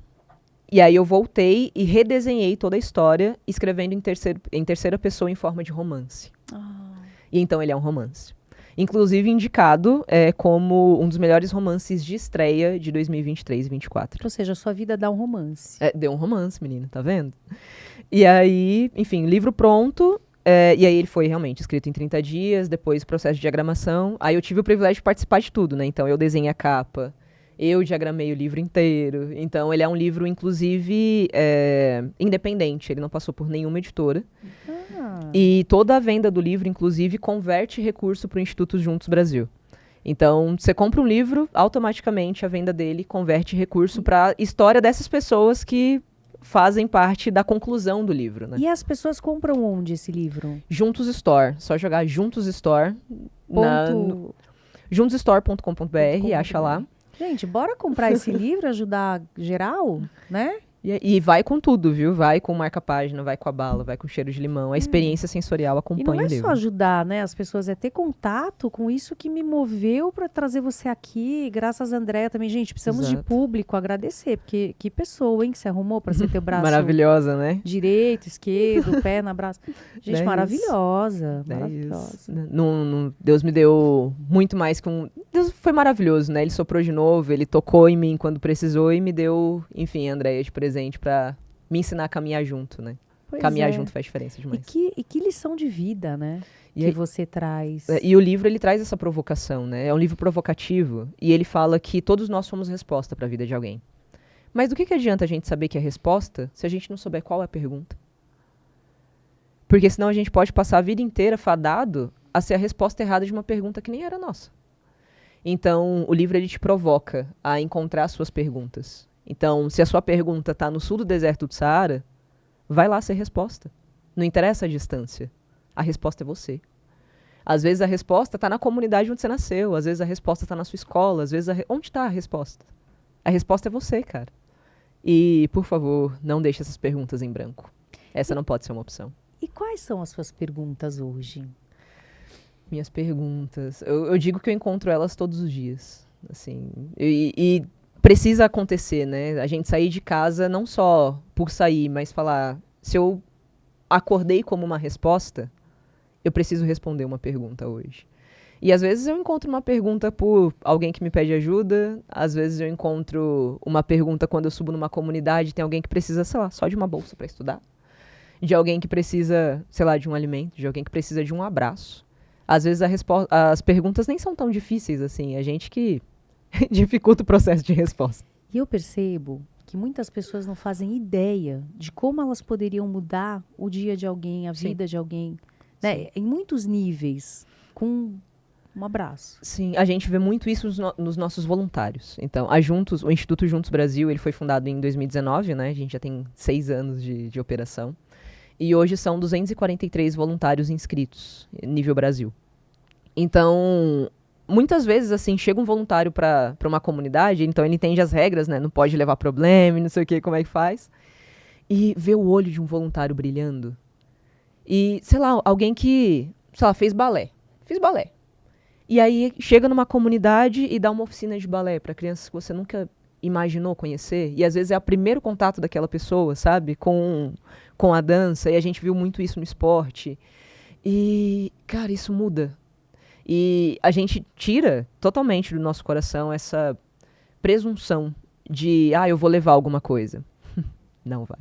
Speaker 2: E aí eu voltei e redesenhei toda a história, escrevendo em terceira pessoa em forma de romance. E então ele é um romance. Inclusive indicado como um dos melhores romances de estreia de 2023 e 2024.
Speaker 1: Ou seja, a sua vida dá um romance.
Speaker 2: Deu um romance, menina, tá vendo? E aí, enfim, livro pronto. E aí ele foi realmente escrito em 30 dias, depois processo de diagramação. Aí eu tive o privilégio de participar de tudo, né? Então eu desenhei a capa, eu diagramei o livro inteiro. Então ele é um livro, inclusive, independente. Ele não passou por nenhuma editora. E toda a venda do livro, inclusive, converte recurso para o Instituto Juntos Brasil. Então, você compra um livro, automaticamente a venda dele converte recurso para a história dessas pessoas que fazem parte da conclusão do livro, né?
Speaker 1: E as pessoas compram onde esse livro?
Speaker 2: Juntos Store. Só jogar Juntos Store. Juntosstore.com.br, acha lá.
Speaker 1: Gente, bora comprar esse livro, ajudar geral, né?
Speaker 2: E vai com tudo, viu? Vai com marca-página, vai com a bala, vai com cheiro de limão. A experiência sensorial acompanha o livro.
Speaker 1: E não é só ajudar, né, as pessoas, é ter contato com isso que me moveu para trazer você aqui. Graças a Andréa também. Gente, precisamos de público, agradecer. Porque que pessoa, hein, que você arrumou para ser teu braço...
Speaker 2: Maravilhosa, né?
Speaker 1: Direito, esquerdo, pé na braço. Gente, maravilhosa. Maravilhosa.
Speaker 2: Deus me deu muito mais que um... Deus foi maravilhoso, né? Ele soprou de novo, ele tocou em mim quando precisou e me deu, enfim, Andréia, de presente para me ensinar a caminhar junto, né? Caminhar junto faz diferença demais.
Speaker 1: E que lição de vida, né? Que você traz.
Speaker 2: E o livro, ele traz essa provocação, né? É um livro provocativo e ele fala que todos nós somos resposta para a vida de alguém. Mas do que adianta a gente saber que é resposta se a gente não souber qual é a pergunta? Porque senão a gente pode passar a vida inteira fadado a ser a resposta errada de uma pergunta que nem era nossa. Então, o livro, ele te provoca a encontrar suas perguntas. Então, se a sua pergunta está no sul do deserto do Saara, vai lá ser resposta. Não interessa a distância. A resposta é você. Às vezes a resposta está na comunidade onde você nasceu. Às vezes a resposta está na sua escola. Às vezes onde está a resposta? A resposta é você, cara. E, por favor, não deixe essas perguntas em branco. Essa não pode ser uma opção.
Speaker 1: E quais são as suas perguntas hoje?
Speaker 2: Minhas perguntas... Eu digo que eu encontro elas todos os dias. Assim, e precisa acontecer, né? A gente sair de casa não só por sair, mas falar, se eu acordei como uma resposta, eu preciso responder uma pergunta hoje. E às vezes eu encontro uma pergunta por alguém que me pede ajuda, às vezes eu encontro uma pergunta quando eu subo numa comunidade, tem alguém que precisa, sei lá, só de uma bolsa para estudar, de alguém que precisa, sei lá, de um alimento, de alguém que precisa de um abraço. Às vezes as perguntas nem são tão difíceis assim, a gente que dificulta o processo de resposta.
Speaker 1: E eu percebo que muitas pessoas não fazem ideia de como elas poderiam mudar o dia de alguém, a vida de alguém, né? Em muitos níveis, com um abraço.
Speaker 2: Sim, a gente vê muito isso nos nossos voluntários. Então, o Instituto Juntos Brasil, ele foi fundado em 2019, né? A gente já tem 6 anos de operação. E hoje são 243 voluntários inscritos, nível Brasil. Então, muitas vezes, assim, chega um voluntário para uma comunidade, então ele entende as regras, né? Não pode levar problema, não sei o que, como é que faz. E vê o olho de um voluntário brilhando. E, sei lá, alguém que, sei lá, fez balé. Fiz balé. E aí chega numa comunidade e dá uma oficina de balé para crianças que você nunca imaginou conhecer. E às vezes é o primeiro contato daquela pessoa, sabe? Com a dança. E a gente viu muito isso no esporte. E, cara, isso muda. E a gente tira totalmente do nosso coração essa presunção de, eu vou levar alguma coisa. Não vai.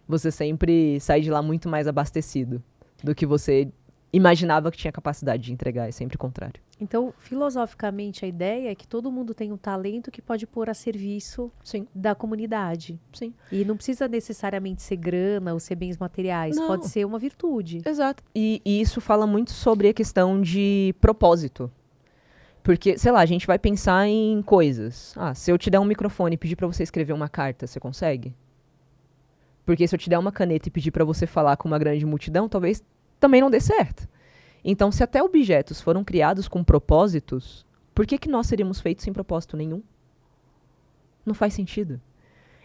Speaker 2: Você sempre sai de lá muito mais abastecido do que você imaginava que tinha capacidade de entregar. É sempre o contrário.
Speaker 1: Então, filosoficamente, a ideia é que todo mundo tem um talento que pode pôr a serviço da comunidade.
Speaker 2: Sim.
Speaker 1: E não precisa necessariamente ser grana ou ser bens materiais.
Speaker 2: Não.
Speaker 1: Pode ser uma virtude.
Speaker 2: Exato. E isso fala muito sobre a questão de propósito. Porque, sei lá, a gente vai pensar em coisas. Se eu te der um microfone e pedir pra você escrever uma carta, você consegue? Porque se eu te der uma caneta e pedir pra você falar com uma grande multidão, talvez também não dê certo. Então, se até objetos foram criados com propósitos, por que nós seríamos feitos sem propósito nenhum? Não faz sentido.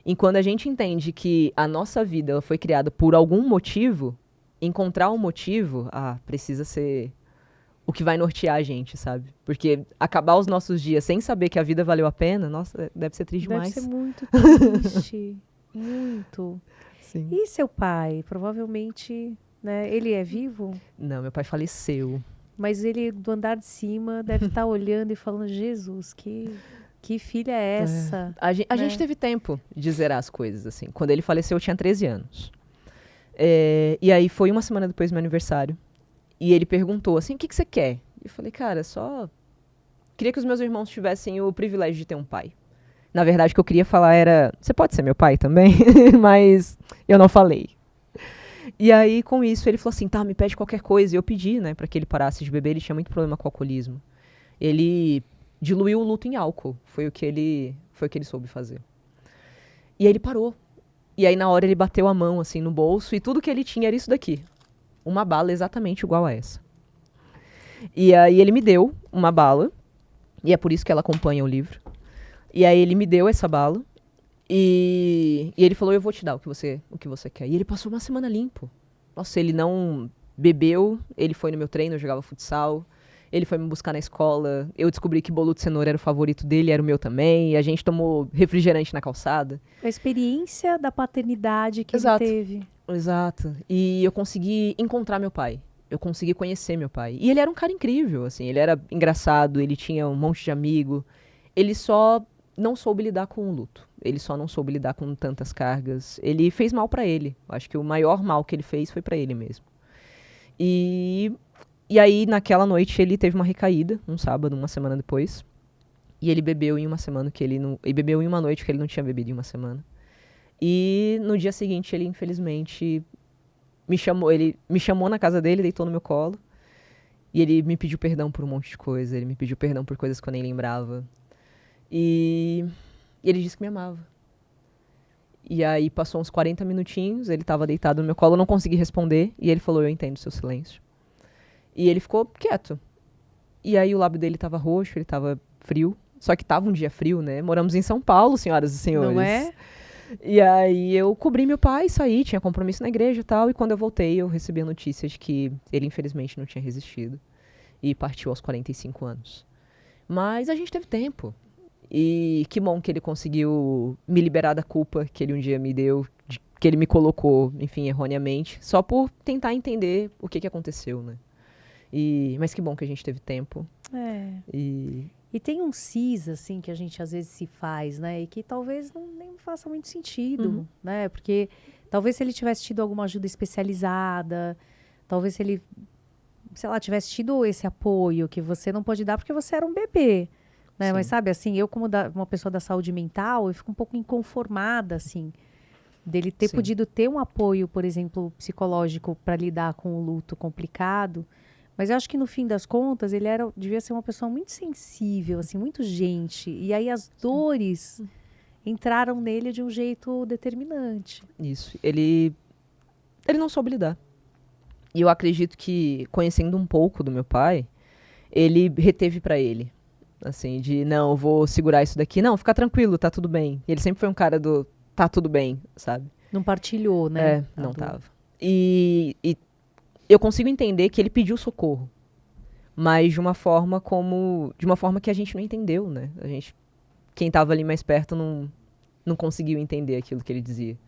Speaker 2: E quando a gente entende que a nossa vida ela foi criada por algum motivo, encontrar um motivo, precisa ser o que vai nortear a gente, sabe? Porque acabar os nossos dias sem saber que a vida valeu a pena, nossa, deve ser triste demais.
Speaker 1: Deve ser muito triste. Muito.
Speaker 2: Sim.
Speaker 1: E seu pai? Provavelmente... Né? Ele é vivo?
Speaker 2: Não, meu pai faleceu.
Speaker 1: Mas ele, do andar de cima, deve estar olhando e falando, Jesus, que filha é essa?
Speaker 2: A gente teve tempo de zerar as coisas, assim. Quando ele faleceu, eu tinha 13 anos. E aí foi uma semana depois do meu aniversário. E ele perguntou assim, o que você quer? E eu falei, cara, só queria que os meus irmãos tivessem o privilégio de ter um pai. Na verdade, o que eu queria falar era, você pode ser meu pai também? Mas eu não falei. E aí, com isso, ele falou assim, tá, me pede qualquer coisa. E eu pedi, né, pra que ele parasse de beber. Ele tinha muito problema com o alcoolismo. Ele diluiu o luto em álcool. Foi o que ele soube fazer. E aí ele parou. E aí, na hora, ele bateu a mão, assim, no bolso. E tudo que ele tinha era isso daqui. Uma bala exatamente igual a essa. E aí, ele me deu uma bala. E é por isso que ela acompanha o livro. E aí, ele me deu essa bala. E ele falou, eu vou te dar o que você quer. E ele passou uma semana limpo. Nossa, ele não bebeu. Ele foi no meu treino, eu jogava futsal. Ele foi me buscar na escola. Eu descobri que bolo de cenoura era o favorito dele, era o meu também. E a gente tomou refrigerante na calçada.
Speaker 1: A experiência da paternidade que
Speaker 2: Exato.
Speaker 1: ele teve.
Speaker 2: Exato. E eu consegui encontrar meu pai. Eu consegui conhecer meu pai. E ele era um cara incrível, assim. Ele era engraçado, ele tinha um monte de amigo. Ele só não soube lidar com o luto. Ele só não soube lidar com tantas cargas. Ele fez mal pra ele. Acho que o maior mal que ele fez foi pra ele mesmo. E aí, naquela noite, ele teve uma recaída, um sábado, uma semana depois. E ele bebeu em uma semana que ele não... Ele bebeu em uma noite que ele não tinha bebido em uma semana. E no dia seguinte, ele infelizmente ele me chamou na casa dele, deitou no meu colo. E ele me pediu perdão por um monte de coisa. Ele me pediu perdão por coisas que eu nem lembrava. E ele disse que me amava. E aí passou uns 40 minutinhos, ele estava deitado no meu colo, eu não consegui responder. E ele falou, eu entendo o seu silêncio. E ele ficou quieto. E aí o lábio dele estava roxo, ele estava frio. Só que estava um dia frio, né? Moramos em São Paulo, senhoras e senhores.
Speaker 1: Não é?
Speaker 2: E aí eu cobri meu pai, saí, tinha compromisso na igreja e tal. E quando eu voltei, eu recebi a notícia de que ele infelizmente não tinha resistido. E partiu aos 45 anos. Mas a gente teve tempo. E que bom que ele conseguiu me liberar da culpa que ele um dia me deu, que ele me colocou, enfim, erroneamente, só por tentar entender o que aconteceu, né? Mas que bom que a gente teve tempo.
Speaker 1: E tem um cis, assim, que a gente às vezes se faz, né? E que talvez nem faça muito sentido, né? Porque talvez se ele tivesse tido alguma ajuda especializada, talvez se ele, sei lá, tivesse tido esse apoio que você não pode dar porque você era um bebê. Né? Mas sabe, assim, eu como uma pessoa da saúde mental, eu fico um pouco inconformada, assim, dele ter podido ter um apoio, por exemplo, psicológico para lidar com o luto complicado. Mas eu acho que no fim das contas, ele devia ser uma pessoa muito sensível, assim, muito gente. E aí as dores entraram nele de um jeito determinante.
Speaker 2: Isso. Ele não soube lidar. E eu acredito que, conhecendo um pouco do meu pai, ele reteve para ele. Assim, de, não, eu vou segurar isso daqui. Não, fica tranquilo, tá tudo bem. E ele sempre foi um cara do, tá tudo bem, sabe?
Speaker 1: Não partilhou, né?
Speaker 2: Não tava. E eu consigo entender que ele pediu socorro. Mas de uma forma que a gente não entendeu, né? Quem tava ali mais perto não conseguiu entender aquilo que ele dizia.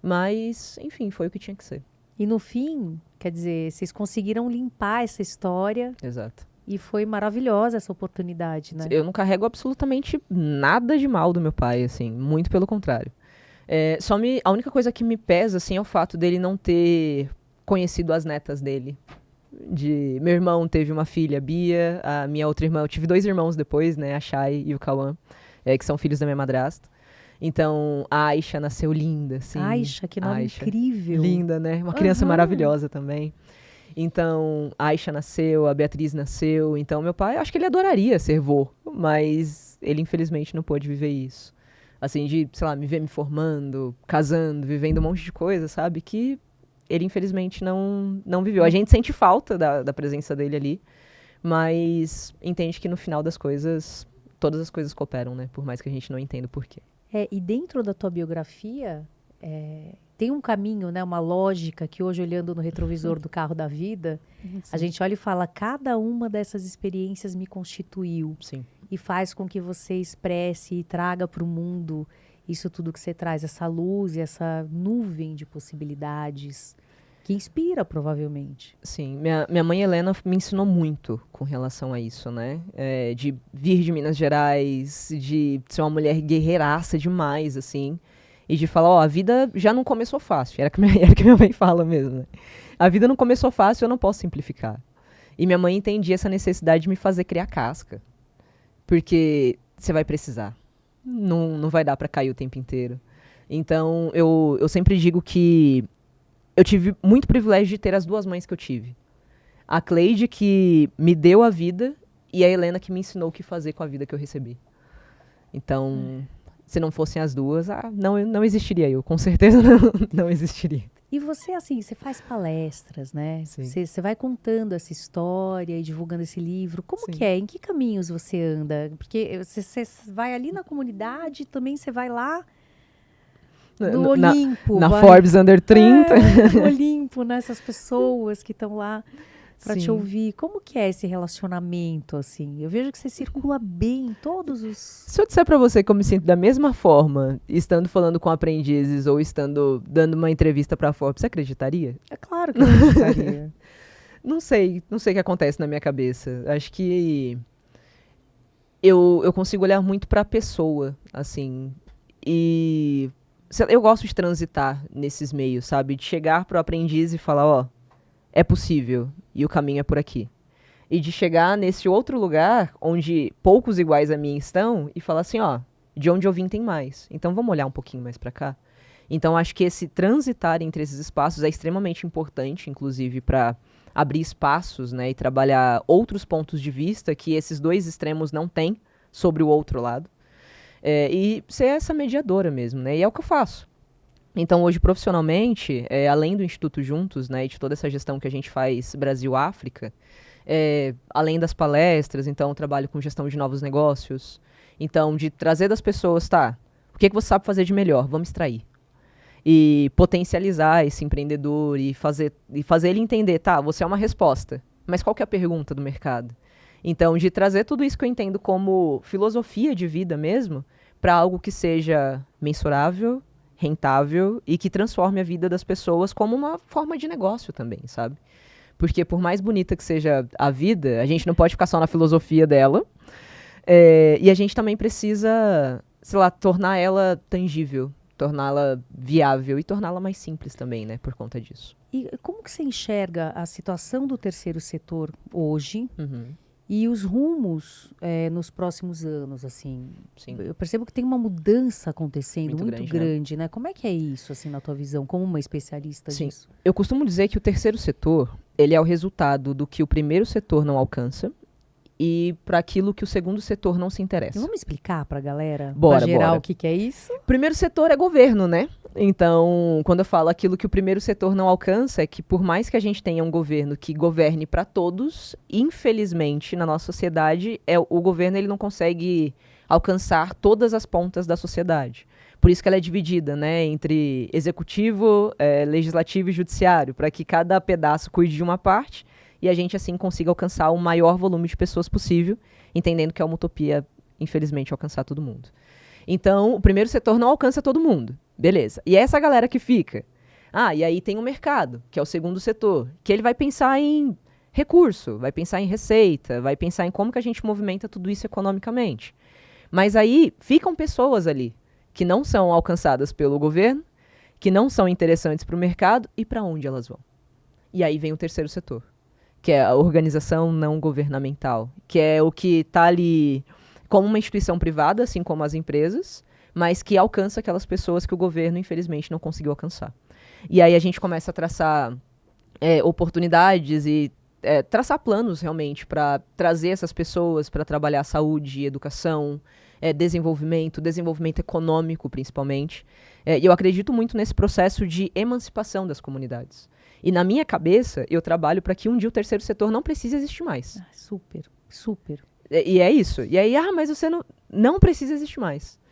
Speaker 2: Mas, enfim, foi o que tinha que ser.
Speaker 1: E no fim, quer dizer, vocês conseguiram limpar essa história.
Speaker 2: Exato.
Speaker 1: E foi maravilhosa essa oportunidade, né?
Speaker 2: Eu não carrego absolutamente nada de mal do meu pai, assim, muito pelo contrário. A única coisa que me pesa, assim, é o fato dele não ter conhecido as netas dele. Meu irmão teve uma filha, Bia, a minha outra irmã, eu tive 2 irmãos depois, né, a Chay e o Cauã, que são filhos da minha madrasta. Então, a Aisha nasceu linda, assim.
Speaker 1: Aisha, que nome incrível.
Speaker 2: Linda, né? Uma criança maravilhosa também. Então, a Aisha nasceu, a Beatriz nasceu. Então, meu pai, acho que ele adoraria ser vô, mas ele, infelizmente, não pôde viver isso. Assim, de, sei lá, me ver me formando, casando, vivendo um monte de coisa, sabe? Que ele, infelizmente, não viveu. A gente sente falta da presença dele ali, mas entende que, no final das coisas, todas as coisas cooperam, né? Por mais que a gente não entenda o porquê.
Speaker 1: E dentro da tua biografia... tem um caminho, né, uma lógica que hoje, olhando no retrovisor do carro da vida, a gente olha e fala, cada uma dessas experiências me constituiu.
Speaker 2: Sim.
Speaker 1: E faz com que você expresse e traga para o mundo isso tudo que você traz, essa luz e essa nuvem de possibilidades. Que inspira, provavelmente.
Speaker 2: Sim, minha mãe Helena me ensinou muito com relação a isso, né? De vir de Minas Gerais, de ser uma mulher guerreiraça demais, assim. E de falar, ó, a vida já não começou fácil. Era que minha mãe fala mesmo, né? A vida não começou fácil, eu não posso simplificar. E minha mãe entendia essa necessidade de me fazer criar casca. Porque você vai precisar. Não vai dar pra cair o tempo inteiro. Então, eu sempre digo que eu tive muito privilégio de ter as duas mães que eu tive. A Cleide, que me deu a vida, e a Helena, que me ensinou o que fazer com a vida que eu recebi. Então, se não fossem as duas, não existiria eu. Com certeza não existiria.
Speaker 1: E você, assim, você faz palestras, né?
Speaker 2: Sim.
Speaker 1: Você vai contando essa história e divulgando esse livro. Como
Speaker 2: Sim.
Speaker 1: que é? Em que caminhos você anda? Porque você vai ali na comunidade, também você vai lá no Olimpo.
Speaker 2: Na Forbes Under 30.
Speaker 1: No Olimpo, né? Essas pessoas que estão lá para te ouvir. Como que é esse relacionamento, assim? Eu vejo que você circula bem em todos os...
Speaker 2: Se eu disser pra você que eu me sinto da mesma forma, estando falando com aprendizes ou estando dando uma entrevista pra Forbes, você acreditaria?
Speaker 1: É claro que eu acreditaria.
Speaker 2: Não sei o que acontece na minha cabeça. Acho que eu consigo olhar muito pra pessoa, assim, e eu gosto de transitar nesses meios, sabe? De chegar pro aprendiz e falar, ó, é possível, e o caminho é por aqui. E de chegar nesse outro lugar, onde poucos iguais a mim estão, e falar assim, ó, de onde eu vim tem mais. Então vamos olhar um pouquinho mais pra cá. Então acho que esse transitar entre esses espaços é extremamente importante, inclusive para abrir espaços, né, e trabalhar outros pontos de vista que esses dois extremos não têm sobre o outro lado. E ser essa mediadora mesmo, né? E é o que eu faço. Então, hoje, profissionalmente, além do Instituto Juntos, né, e de toda essa gestão que a gente faz Brasil-África, além das palestras, então, eu trabalho com gestão de novos negócios. Então, de trazer das pessoas, tá, o que você sabe fazer de melhor? Vamos extrair. E potencializar esse empreendedor e fazer ele entender, tá, você é uma resposta, mas qual que é a pergunta do mercado? Então, de trazer tudo isso que eu entendo como filosofia de vida mesmo, para algo que seja mensurável, rentável e que transforme a vida das pessoas como uma forma de negócio também, sabe? Porque por mais bonita que seja a vida, a gente não pode ficar só na filosofia dela. E a gente também precisa, sei lá, tornar ela tangível, torná-la viável e torná-la mais simples também, né, por conta disso.
Speaker 1: E como que você enxerga a situação do terceiro setor hoje?
Speaker 2: Uhum.
Speaker 1: E os rumos nos próximos anos, assim?
Speaker 2: Sim.
Speaker 1: Eu percebo que tem uma mudança acontecendo muito
Speaker 2: grande,
Speaker 1: grande, né? Como é que é isso, assim, na tua visão, como uma especialista disso?
Speaker 2: Eu costumo dizer que o terceiro setor, ele é o resultado do que o primeiro setor não alcança e para aquilo que o segundo setor não se interessa.
Speaker 1: Vamos explicar para a galera,
Speaker 2: Bora,
Speaker 1: pra geral,
Speaker 2: bora.
Speaker 1: o que é isso?
Speaker 2: Primeiro setor é governo, né? Então, quando eu falo aquilo que o primeiro setor não alcança, é que por mais que a gente tenha um governo que governe para todos, infelizmente, na nossa sociedade, o governo ele não consegue alcançar todas as pontas da sociedade. Por isso que ela é dividida, né, entre executivo, legislativo e judiciário, para que cada pedaço cuide de uma parte e a gente, assim, consiga alcançar o maior volume de pessoas possível, entendendo que é uma utopia, infelizmente, alcançar todo mundo. Então, o primeiro setor não alcança todo mundo. Beleza. E é essa galera que fica. E aí tem o mercado, que é o segundo setor, que ele vai pensar em recurso, vai pensar em receita, vai pensar em como que a gente movimenta tudo isso economicamente. Mas aí ficam pessoas ali que não são alcançadas pelo governo, que não são interessantes para o mercado e para onde elas vão. E aí vem o terceiro setor, que é a organização não governamental, que é o que está ali como uma instituição privada, assim como as empresas, mas que alcança aquelas pessoas que o governo, infelizmente, não conseguiu alcançar. E aí a gente começa a traçar oportunidades e traçar planos, realmente, para trazer essas pessoas para trabalhar saúde, educação, desenvolvimento econômico, principalmente. E eu acredito muito nesse processo de emancipação das comunidades. E na minha cabeça, eu trabalho para que um dia o terceiro setor não precise existir mais.
Speaker 1: Super, super.
Speaker 2: E é isso. E aí, mas você não precisa existir mais.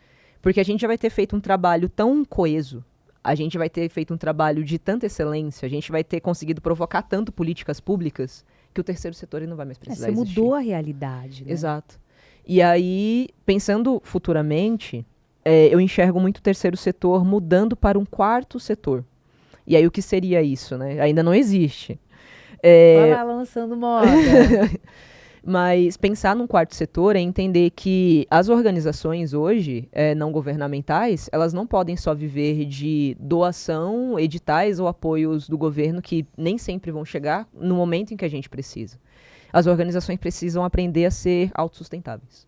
Speaker 2: Porque a gente já vai ter feito um trabalho tão coeso, a gente vai ter feito um trabalho de tanta excelência, a gente vai ter conseguido provocar tanto políticas públicas, que o terceiro setor ele não vai mais precisar existir.
Speaker 1: Você mudou a realidade, né?
Speaker 2: Exato. E aí, pensando futuramente, eu enxergo muito o terceiro setor mudando para um quarto setor, E aí o que seria isso, né? Ainda não existe.
Speaker 1: Vai lá lançando moda.
Speaker 2: Mas pensar num quarto setor é entender que as organizações hoje, não governamentais, elas não podem só viver de doação, editais ou apoios do governo que nem sempre vão chegar no momento em que a gente precisa. As organizações precisam aprender a ser autossustentáveis.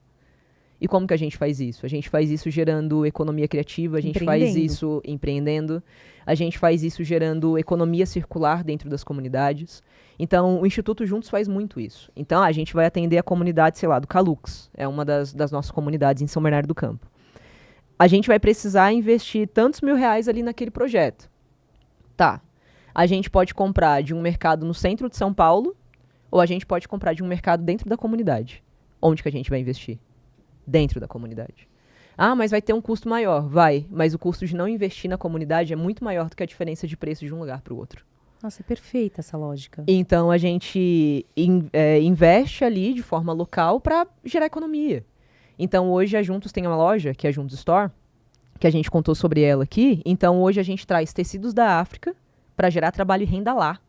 Speaker 2: E como que a gente faz isso? A gente faz isso gerando economia criativa, a gente faz isso empreendendo, a gente faz isso gerando economia circular dentro das comunidades. Então, o Instituto Juntos faz muito isso. Então, a gente vai atender a comunidade, sei lá, do Calux, é uma das nossas comunidades em São Bernardo do Campo. A gente vai precisar investir tantos mil reais ali naquele projeto. Tá. A gente pode comprar de um mercado no centro de São Paulo, ou a gente pode comprar de um mercado dentro da comunidade. Onde que a gente vai investir? Dentro da comunidade. Ah, mas vai ter um custo maior. Vai, mas o custo de não investir na comunidade é muito maior do que a diferença de preço de um lugar para o outro.
Speaker 1: Nossa, é perfeita essa lógica.
Speaker 2: Então, a gente investe ali de forma local para gerar economia. Então, hoje a Juntos tem uma loja, que é a Juntos Store, que a gente contou sobre ela aqui. Então, hoje a gente traz tecidos da África para gerar trabalho e renda lá.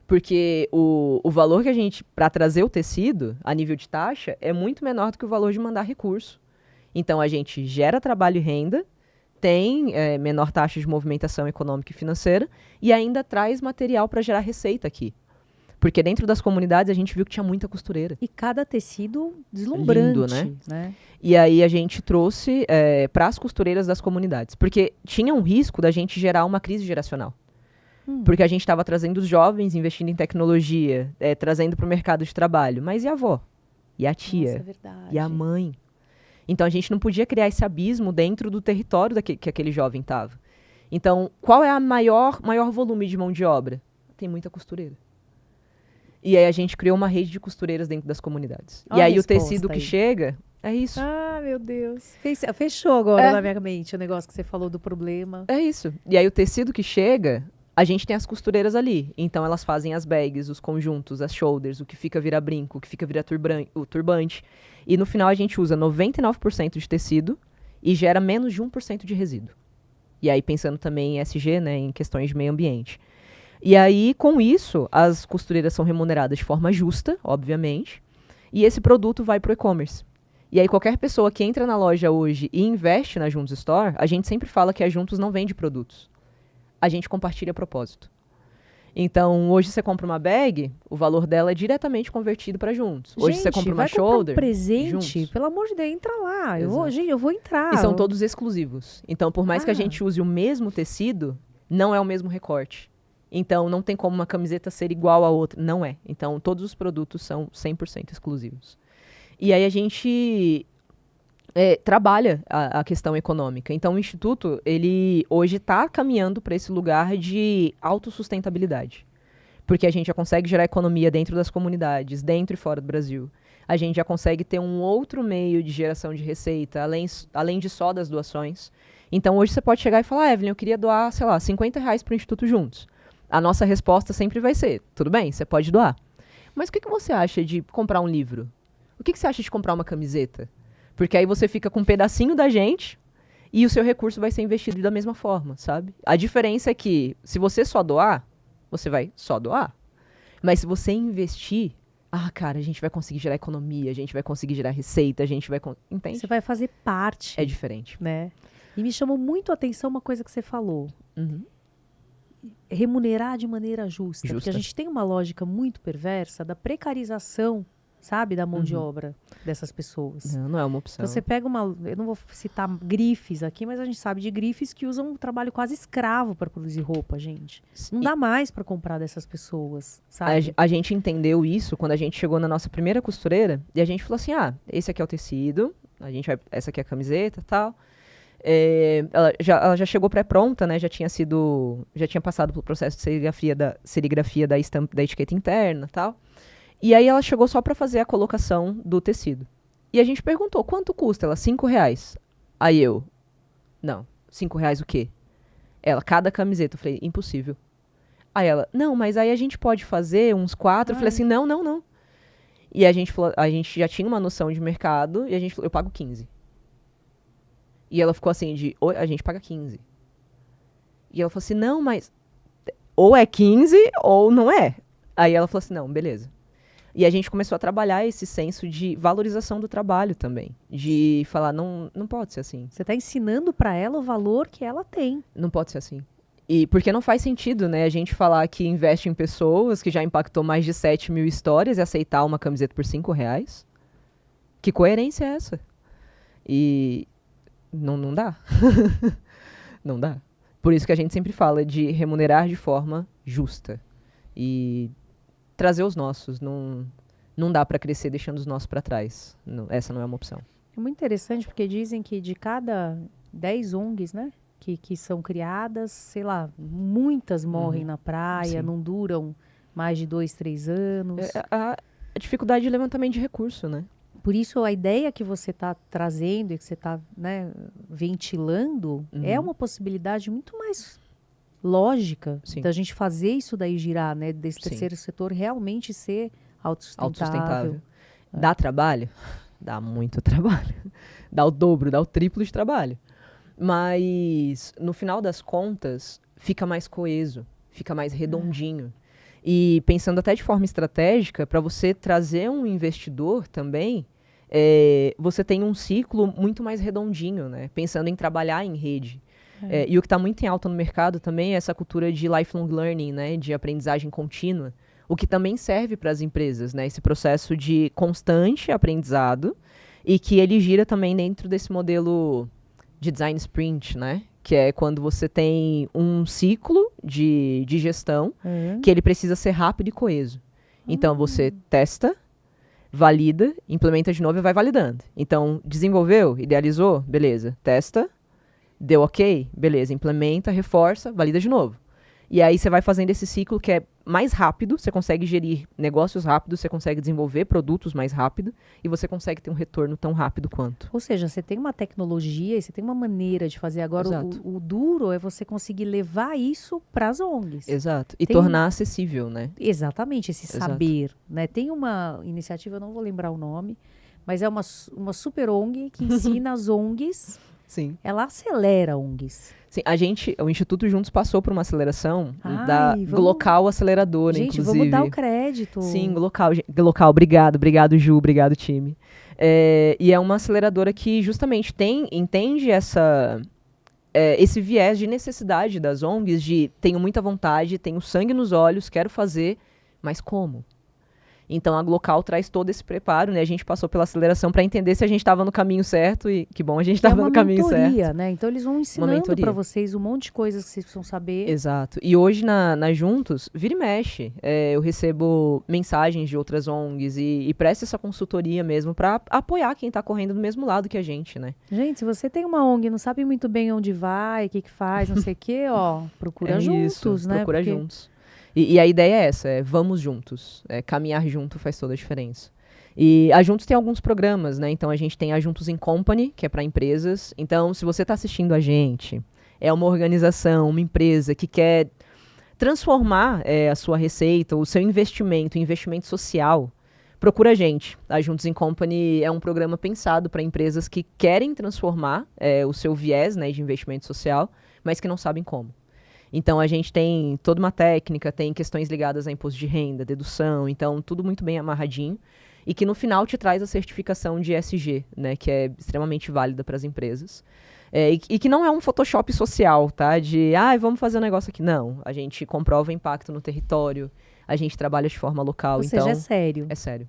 Speaker 2: Porque o valor que a gente, para trazer o tecido, a nível de taxa, é muito menor do que o valor de mandar recurso. Então, a gente gera trabalho e renda, tem menor taxa de movimentação econômica e financeira, e ainda traz material para gerar receita aqui. Porque dentro das comunidades a gente viu que tinha muita costureira.
Speaker 1: E cada tecido deslumbrante.
Speaker 2: Lindo, né? E aí a gente trouxe para as costureiras das comunidades. Porque tinha um risco da gente gerar uma crise geracional. Porque a gente estava trazendo os jovens, investindo em tecnologia, trazendo para o mercado de trabalho. Mas e a avó? E a tia?
Speaker 1: Nossa, é verdade.
Speaker 2: E a mãe? Então, a gente não podia criar esse abismo dentro do território que aquele jovem estava. Então, qual é o maior volume de mão de obra? Tem muita costureira. E aí, a gente criou uma rede de costureiras dentro das comunidades.
Speaker 1: Olha
Speaker 2: e aí,
Speaker 1: a
Speaker 2: o tecido
Speaker 1: resposta
Speaker 2: que
Speaker 1: aí.
Speaker 2: chega é isso.
Speaker 1: Ah, meu Deus. Fechou agora na minha mente o negócio que você falou do problema.
Speaker 2: É isso. E aí, o tecido que chega, a gente tem as costureiras ali. Então, elas fazem as bags, os conjuntos, as shoulders, o que fica vira brinco, o que fica vira o turbante. E no final a gente usa 99% de tecido e gera menos de 1% de resíduo. E aí pensando também em ESG, né, em questões de meio ambiente. E aí, com isso, as costureiras são remuneradas de forma justa, obviamente, e esse produto vai para o e-commerce. E aí qualquer pessoa que entra na loja hoje e investe na Juntos Store, a gente sempre fala que a Juntos não vende produtos. A gente compartilha propósito. Então, hoje você compra uma bag, o valor dela é diretamente convertido para Juntos. Hoje
Speaker 1: gente,
Speaker 2: você compra uma
Speaker 1: vai
Speaker 2: shoulder,
Speaker 1: comprar um presente,
Speaker 2: Juntos.
Speaker 1: pelo amor de Deus, entra lá.
Speaker 2: Exato.
Speaker 1: Eu vou entrar.
Speaker 2: E são todos exclusivos. Então, por mais que a gente use o mesmo tecido, não é o mesmo recorte. Então, não tem como uma camiseta ser igual à outra. Não é. Então, todos os produtos são 100% exclusivos. E aí a gente trabalha a questão econômica. Então, o Instituto, ele hoje está caminhando para esse lugar de autossustentabilidade. Porque a gente já consegue gerar economia dentro das comunidades, dentro e fora do Brasil. A gente já consegue ter um outro meio de geração de receita, além de só das doações. Então, hoje você pode chegar e falar, Evelyn, eu queria doar, sei lá, R$50 para o Instituto Juntos. A nossa resposta sempre vai ser, tudo bem, você pode doar. Mas o que você acha de comprar um livro? O que você acha de comprar uma camiseta? Porque aí você fica com um pedacinho da gente e o seu recurso vai ser investido da mesma forma, sabe? A diferença é que, se você só doar, você vai só doar. Mas se você investir, cara, a gente vai conseguir gerar economia, a gente vai conseguir gerar receita, a gente vai... Entende?
Speaker 1: Você vai fazer parte.
Speaker 2: É diferente.
Speaker 1: Né? E me chamou muito a atenção uma coisa que você falou.
Speaker 2: Uhum.
Speaker 1: Remunerar de maneira justa. Porque a gente tem uma lógica muito perversa da precarização, sabe, da mão de obra dessas pessoas.
Speaker 2: Não é uma opção.
Speaker 1: Então, você pega eu não vou citar grifes aqui, mas a gente sabe de grifes que usam um trabalho quase escravo para produzir roupa, gente. Não dá mais para comprar dessas pessoas, sabe?
Speaker 2: A gente entendeu isso quando a gente chegou na nossa primeira costureira e a gente falou assim, esse aqui é o tecido, essa aqui é a camiseta e tal. Ela já chegou pré-pronta, né? Já tinha passado pelo processo de serigrafia da etiqueta interna e tal. E aí ela chegou só para fazer a colocação do tecido. E a gente perguntou, quanto custa? Ela, R$5. Aí não, R$5 o quê? Ela, cada camiseta. Eu falei, impossível. Aí ela, não, mas aí a gente pode fazer uns 4. Eu falei assim, não. E a gente já tinha uma noção de mercado e a gente falou, eu pago 15. E ela ficou assim, a gente paga 15. E ela falou assim, não, mas ou é 15 ou não é. Aí ela falou assim, não, beleza. E a gente começou a trabalhar esse senso de valorização do trabalho também. De falar, não, não pode ser assim.
Speaker 1: Você está ensinando para ela o valor que ela tem.
Speaker 2: Não pode ser assim. E porque não faz sentido, né, a gente falar que investe em pessoas, que já impactou mais de 7 mil histórias e aceitar uma camiseta por R$ 5. Que coerência é essa? E não dá. Não dá. Por isso que a gente sempre fala de remunerar de forma justa. E trazer os nossos. Não dá para crescer deixando os nossos para trás. Essa não é uma opção.
Speaker 1: É muito interessante porque dizem que de cada 10 ONGs, né, que são criadas, sei lá, muitas morrem na praia,
Speaker 2: Sim.
Speaker 1: não duram mais de 2, 3 anos.
Speaker 2: A dificuldade de levantamento de recurso, né?
Speaker 1: Por isso, a ideia que você está trazendo e que você está, né, ventilando é uma possibilidade muito mais lógica
Speaker 2: Sim.
Speaker 1: da gente fazer isso daí girar, né? Desse
Speaker 2: Sim.
Speaker 1: terceiro setor realmente ser autossustentável.
Speaker 2: Autossustentável. Dá trabalho? Dá muito trabalho. Dá o dobro, dá o triplo de trabalho. Mas, no final das contas, fica mais coeso, fica mais redondinho. E pensando até de forma estratégica, para você trazer um investidor também, você tem um ciclo muito mais redondinho, né? Pensando em trabalhar em rede. E o que está muito em alta no mercado também é essa cultura de lifelong learning, né? De aprendizagem contínua. O que também serve para as empresas, né? Esse processo de constante aprendizado e que ele gira também dentro desse modelo de design sprint, né? Que é quando você tem um ciclo de gestão que ele precisa ser rápido e coeso. Então, você testa, valida, implementa de novo e vai validando. Então, desenvolveu, idealizou, beleza. Testa, deu ok, beleza. Implementa, reforça, valida de novo. E aí você vai fazendo esse ciclo que é mais rápido, você consegue gerir negócios rápidos, você consegue desenvolver produtos mais rápido e você consegue ter um retorno tão rápido quanto.
Speaker 1: Ou seja, você tem uma tecnologia e você tem uma maneira de fazer. Agora, o duro é você conseguir levar isso para as ONGs.
Speaker 2: Exato. E tornar acessível, né?
Speaker 1: Exatamente, esse saber. Né? Tem uma iniciativa, eu não vou lembrar o nome, mas é uma super ONG que ensina as ONGs.
Speaker 2: Sim.
Speaker 1: Ela acelera ONGs.
Speaker 2: Sim, o Instituto Juntos passou por uma aceleração da Glocal Aceleradora,
Speaker 1: gente,
Speaker 2: inclusive.
Speaker 1: Vamos dar o crédito.
Speaker 2: Sim, Glocal, obrigado Ju, obrigado time. E é uma aceleradora que justamente entende esse viés de necessidade das ONGs de tenho muita vontade, tenho sangue nos olhos, quero fazer, mas como? Então, a Glocal traz todo esse preparo, né? A gente passou pela aceleração para entender se a gente estava no caminho certo e que bom a gente estava no caminho certo. É uma
Speaker 1: mentoria, né? Então, eles vão ensinando para vocês um monte de coisas que vocês precisam saber.
Speaker 2: Exato. E hoje, na Juntos, vira e mexe. Eu recebo mensagens de outras ONGs e presto essa consultoria mesmo para apoiar quem está correndo do mesmo lado que a gente, né?
Speaker 1: Gente, se você tem uma ONG e não sabe muito bem onde vai, o que faz, não sei o quê, procura juntos, né?
Speaker 2: Procura juntos. E a ideia é essa, vamos juntos. Caminhar junto faz toda a diferença. E a Juntos tem alguns programas, né? Então, a gente tem a Juntos in Company, que é para empresas. Então, se você está assistindo a gente, é uma organização, uma empresa que quer transformar a sua receita, o seu investimento, investimento social, procura a gente. A Juntos in Company é um programa pensado para empresas que querem transformar o seu viés, né, de investimento social, mas que não sabem como. Então, a gente tem toda uma técnica, tem questões ligadas a imposto de renda, dedução, então tudo muito bem amarradinho. E que no final te traz a certificação de ESG, né, que é extremamente válida para as empresas. E que não é um Photoshop social, tá? Vamos fazer um negócio aqui. Não, a gente comprova o impacto no território, a gente trabalha de forma local.
Speaker 1: Ou seja, é sério.
Speaker 2: É sério.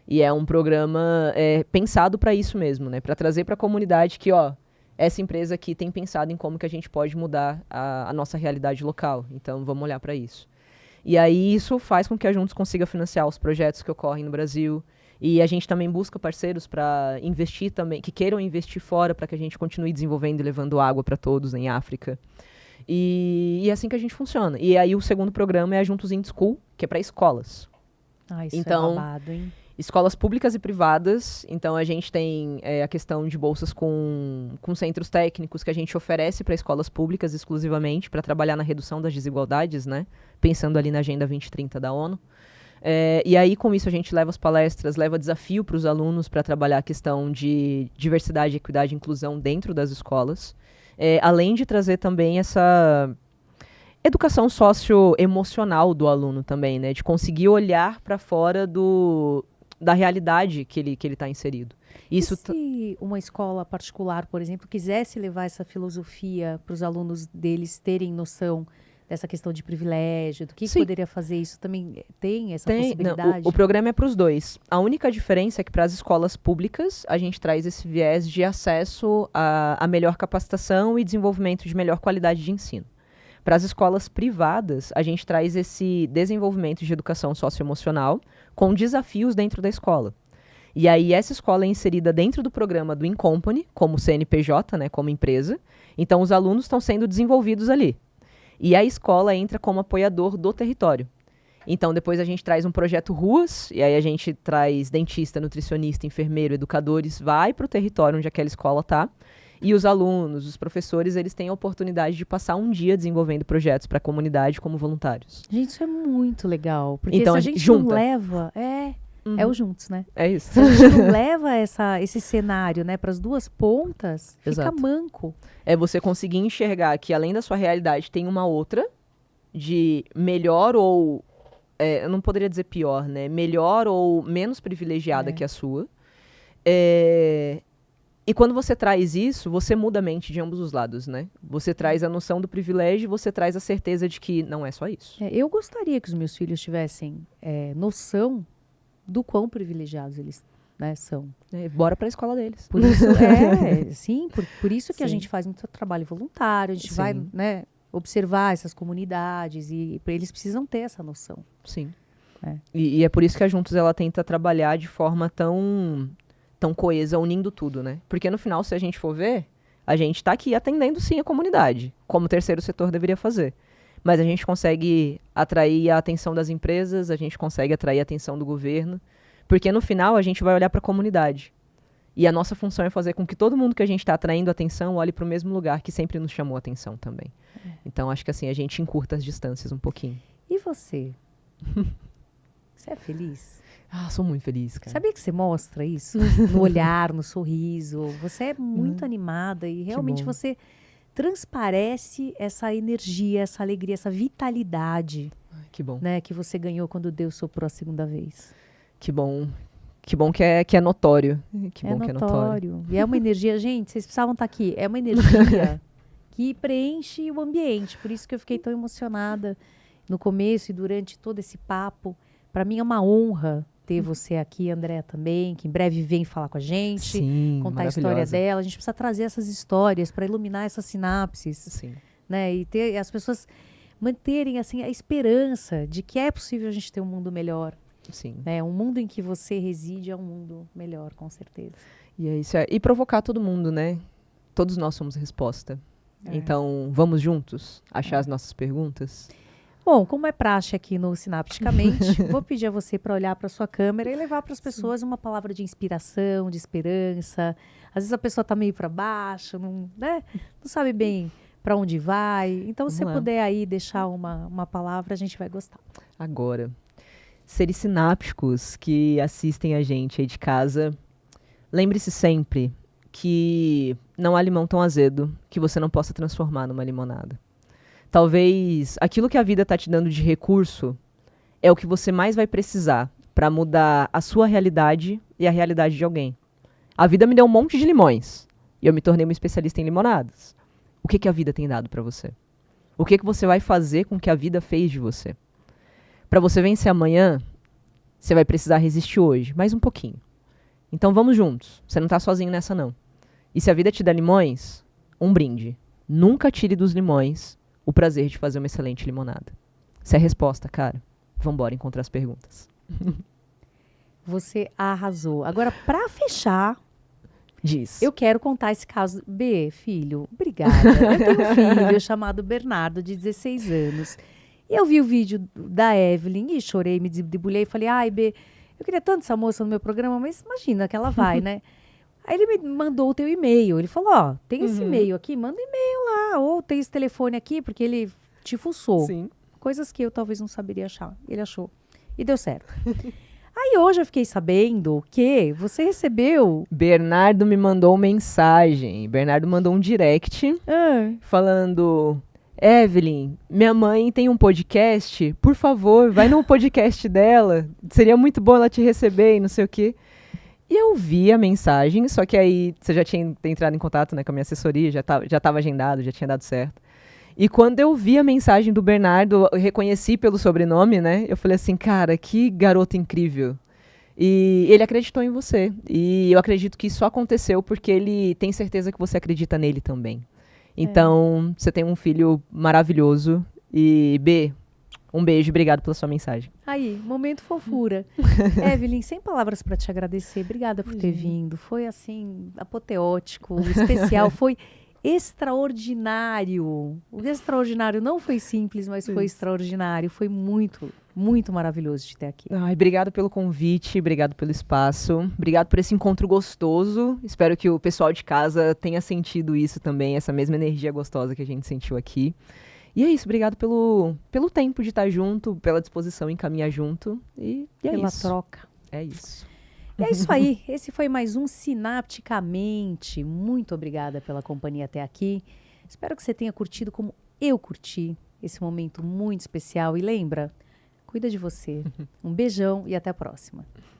Speaker 2: E é um programa pensado para isso mesmo, né? Para trazer para a comunidade que, essa empresa aqui tem pensado em como que a gente pode mudar a nossa realidade local. Então, vamos olhar para isso. E aí, isso faz com que a Juntos consiga financiar os projetos que ocorrem no Brasil. E a gente também busca parceiros para investir também, que queiram investir fora para que a gente continue desenvolvendo e levando água para todos em África. E é assim que a gente funciona. E aí, o segundo programa é a Juntos in School, que é para escolas.
Speaker 1: Isso então, é babado, hein?
Speaker 2: Escolas públicas e privadas, então a gente tem a questão de bolsas com centros técnicos que a gente oferece para escolas públicas exclusivamente, para trabalhar na redução das desigualdades, né? Pensando ali na Agenda 2030 da ONU. E aí, com isso, a gente leva as palestras, leva desafio para os alunos para trabalhar a questão de diversidade, equidade e inclusão dentro das escolas, além de trazer também educação socioemocional do aluno também, né? De conseguir olhar para fora da realidade que ele está inserido. Isso
Speaker 1: e se uma escola particular, por exemplo, quisesse levar essa filosofia para os alunos deles terem noção dessa questão de privilégio, do que poderia fazer isso? Também tem essa possibilidade?
Speaker 2: Não, o programa é para os dois. A única diferença é que para as escolas públicas, a gente traz esse viés de acesso a melhor capacitação e desenvolvimento de melhor qualidade de ensino. Para as escolas privadas, a gente traz esse desenvolvimento de educação socioemocional com desafios dentro da escola. E aí essa escola é inserida dentro do programa do Incompany, como CNPJ, né, como empresa. Então os alunos estão sendo desenvolvidos ali. E a escola entra como apoiador do território. Então, depois a gente traz um projeto Ruas, e aí a gente traz dentista, nutricionista, enfermeiro, educadores, vai para o território onde aquela escola está. E os alunos, os professores, eles têm a oportunidade de passar um dia desenvolvendo projetos para a comunidade como voluntários.
Speaker 1: Gente, isso é muito legal. Porque
Speaker 2: então,
Speaker 1: se a gente não leva... É o juntos, né?
Speaker 2: É isso.
Speaker 1: Se a gente não leva esse cenário, né, para as duas pontas, fica manco.
Speaker 2: É você conseguir enxergar que além da sua realidade tem uma outra de melhor ou... eu não poderia dizer pior, né? Melhor ou menos privilegiada que a sua. E quando você traz isso, você muda a mente de ambos os lados, né? Você traz a noção do privilégio e você traz a certeza de que não é só isso.
Speaker 1: Eu gostaria que os meus filhos tivessem noção do quão privilegiados eles, né, são.
Speaker 2: Bora para a escola deles.
Speaker 1: Por isso, sim, por isso que a gente faz muito trabalho voluntário, a gente vai, né, observar essas comunidades e eles precisam ter essa noção.
Speaker 2: Sim. E é por isso que a Juntos ela tenta trabalhar de forma tão coesa, unindo tudo, né? Porque no final, se a gente for ver, a gente está aqui atendendo sim a comunidade, como o terceiro setor deveria fazer. Mas a gente consegue atrair a atenção das empresas, a gente consegue atrair a atenção do governo, porque no final a gente vai olhar para a comunidade. E a nossa função é fazer com que todo mundo que a gente está atraindo atenção olhe para o mesmo lugar que sempre nos chamou atenção também. Então acho que assim a gente encurta as distâncias um pouquinho.
Speaker 1: E você? Você é feliz?
Speaker 2: Sou muito feliz, cara.
Speaker 1: Sabia que você mostra isso? No olhar, no sorriso. Você é muito animada e realmente você transparece essa energia, essa alegria, essa vitalidade.
Speaker 2: Que bom.
Speaker 1: Né, que você ganhou quando Deus soprou a segunda vez.
Speaker 2: Que bom. Que bom que é notório. Que é
Speaker 1: notório. E é uma energia, gente, vocês precisavam estar aqui. É uma energia que preenche o ambiente. Por isso que eu fiquei tão emocionada no começo e durante todo esse papo. Para mim é uma honra ter você aqui, André, também, que em breve vem falar com a gente, contar a história dela. A gente precisa trazer essas histórias para iluminar essas sinapses.
Speaker 2: Sim.
Speaker 1: Né? E ter as pessoas manterem assim, a esperança de que é possível a gente ter um mundo melhor.
Speaker 2: Sim.
Speaker 1: Né? Um mundo em que você reside é um mundo melhor, com certeza.
Speaker 2: E é isso. E provocar todo mundo, né? Todos nós somos resposta. Então, vamos juntos achar as nossas perguntas?
Speaker 1: Bom, como é praxe aqui no Sinapticamente, vou pedir a você para olhar para sua câmera e levar para as pessoas uma palavra de inspiração, de esperança. Às vezes a pessoa está meio para baixo, não sabe bem para onde vai. Então, se você puder aí deixar uma palavra, a gente vai gostar.
Speaker 2: Agora, seres sinápticos que assistem a gente aí de casa, lembre-se sempre que não há limão tão azedo que você não possa transformar numa limonada. Talvez aquilo que a vida está te dando de recurso é o que você mais vai precisar para mudar a sua realidade e a realidade de alguém. A vida me deu um monte de limões e eu me tornei uma especialista em limonadas. O que a vida tem dado para você? O que você vai fazer com o que a vida fez de você? Para você vencer amanhã, você vai precisar resistir hoje, mais um pouquinho. Então vamos juntos. Você não está sozinho nessa, não. E se a vida te dá limões, um brinde. Nunca tire dos limões o prazer de fazer uma excelente limonada. Essa é a resposta, cara. Vambora encontrar as perguntas.
Speaker 1: Você arrasou. Agora, para fechar,
Speaker 2: diz.
Speaker 1: Eu quero contar esse caso. B, filho, obrigada. Eu tenho um filho chamado Bernardo, de 16 anos. E eu vi o vídeo da Evelyn e chorei, me debulhei e falei, ai, B, eu queria tanto essa moça no meu programa, mas imagina que ela vai, né? Aí ele me mandou o teu e-mail. Ele falou, tem esse e-mail aqui, manda e-mail lá. Ou tem esse telefone aqui, porque ele te fuçou.
Speaker 2: Sim.
Speaker 1: Coisas que eu talvez não saberia achar. Ele achou. E deu certo. Aí hoje eu fiquei sabendo que você recebeu...
Speaker 2: Bernardo me mandou mensagem. Bernardo mandou um direct falando... Evelyn, minha mãe tem um podcast, por favor, vai no podcast dela, seria muito bom ela te receber e não sei o quê. E eu vi a mensagem, só que aí você já tinha entrado em contato, né, com a minha assessoria, já tava agendado, já tinha dado certo. E quando eu vi a mensagem do Bernardo, eu reconheci pelo sobrenome, né? Eu falei assim, cara, que garoto incrível. E ele acreditou em você. E eu acredito que isso só aconteceu porque ele tem certeza que você acredita nele também. Então, você tem um filho maravilhoso. E, B, um beijo, obrigado pela sua mensagem.
Speaker 1: Aí, momento fofura. Evelyn, sem palavras para te agradecer. Obrigada por ter vindo. Foi assim, apoteótico, especial, foi extraordinário. O extraordinário não foi simples, mas foi extraordinário. Foi muito, muito maravilhoso te ter aqui.
Speaker 2: Ai, obrigado pelo convite, obrigado pelo espaço, obrigado por esse encontro gostoso. Espero que o pessoal de casa tenha sentido isso também, essa mesma energia gostosa que a gente sentiu aqui. E é isso, obrigado pelo tempo de estar junto, pela disposição em caminhar junto. E é
Speaker 1: Pela
Speaker 2: isso.
Speaker 1: troca.
Speaker 2: É isso.
Speaker 1: E é isso aí. Esse foi mais um Sinapticamente. Muito obrigada pela companhia até aqui. Espero que você tenha curtido como eu curti esse momento muito especial. E lembra, cuida de você. Um beijão e até a próxima.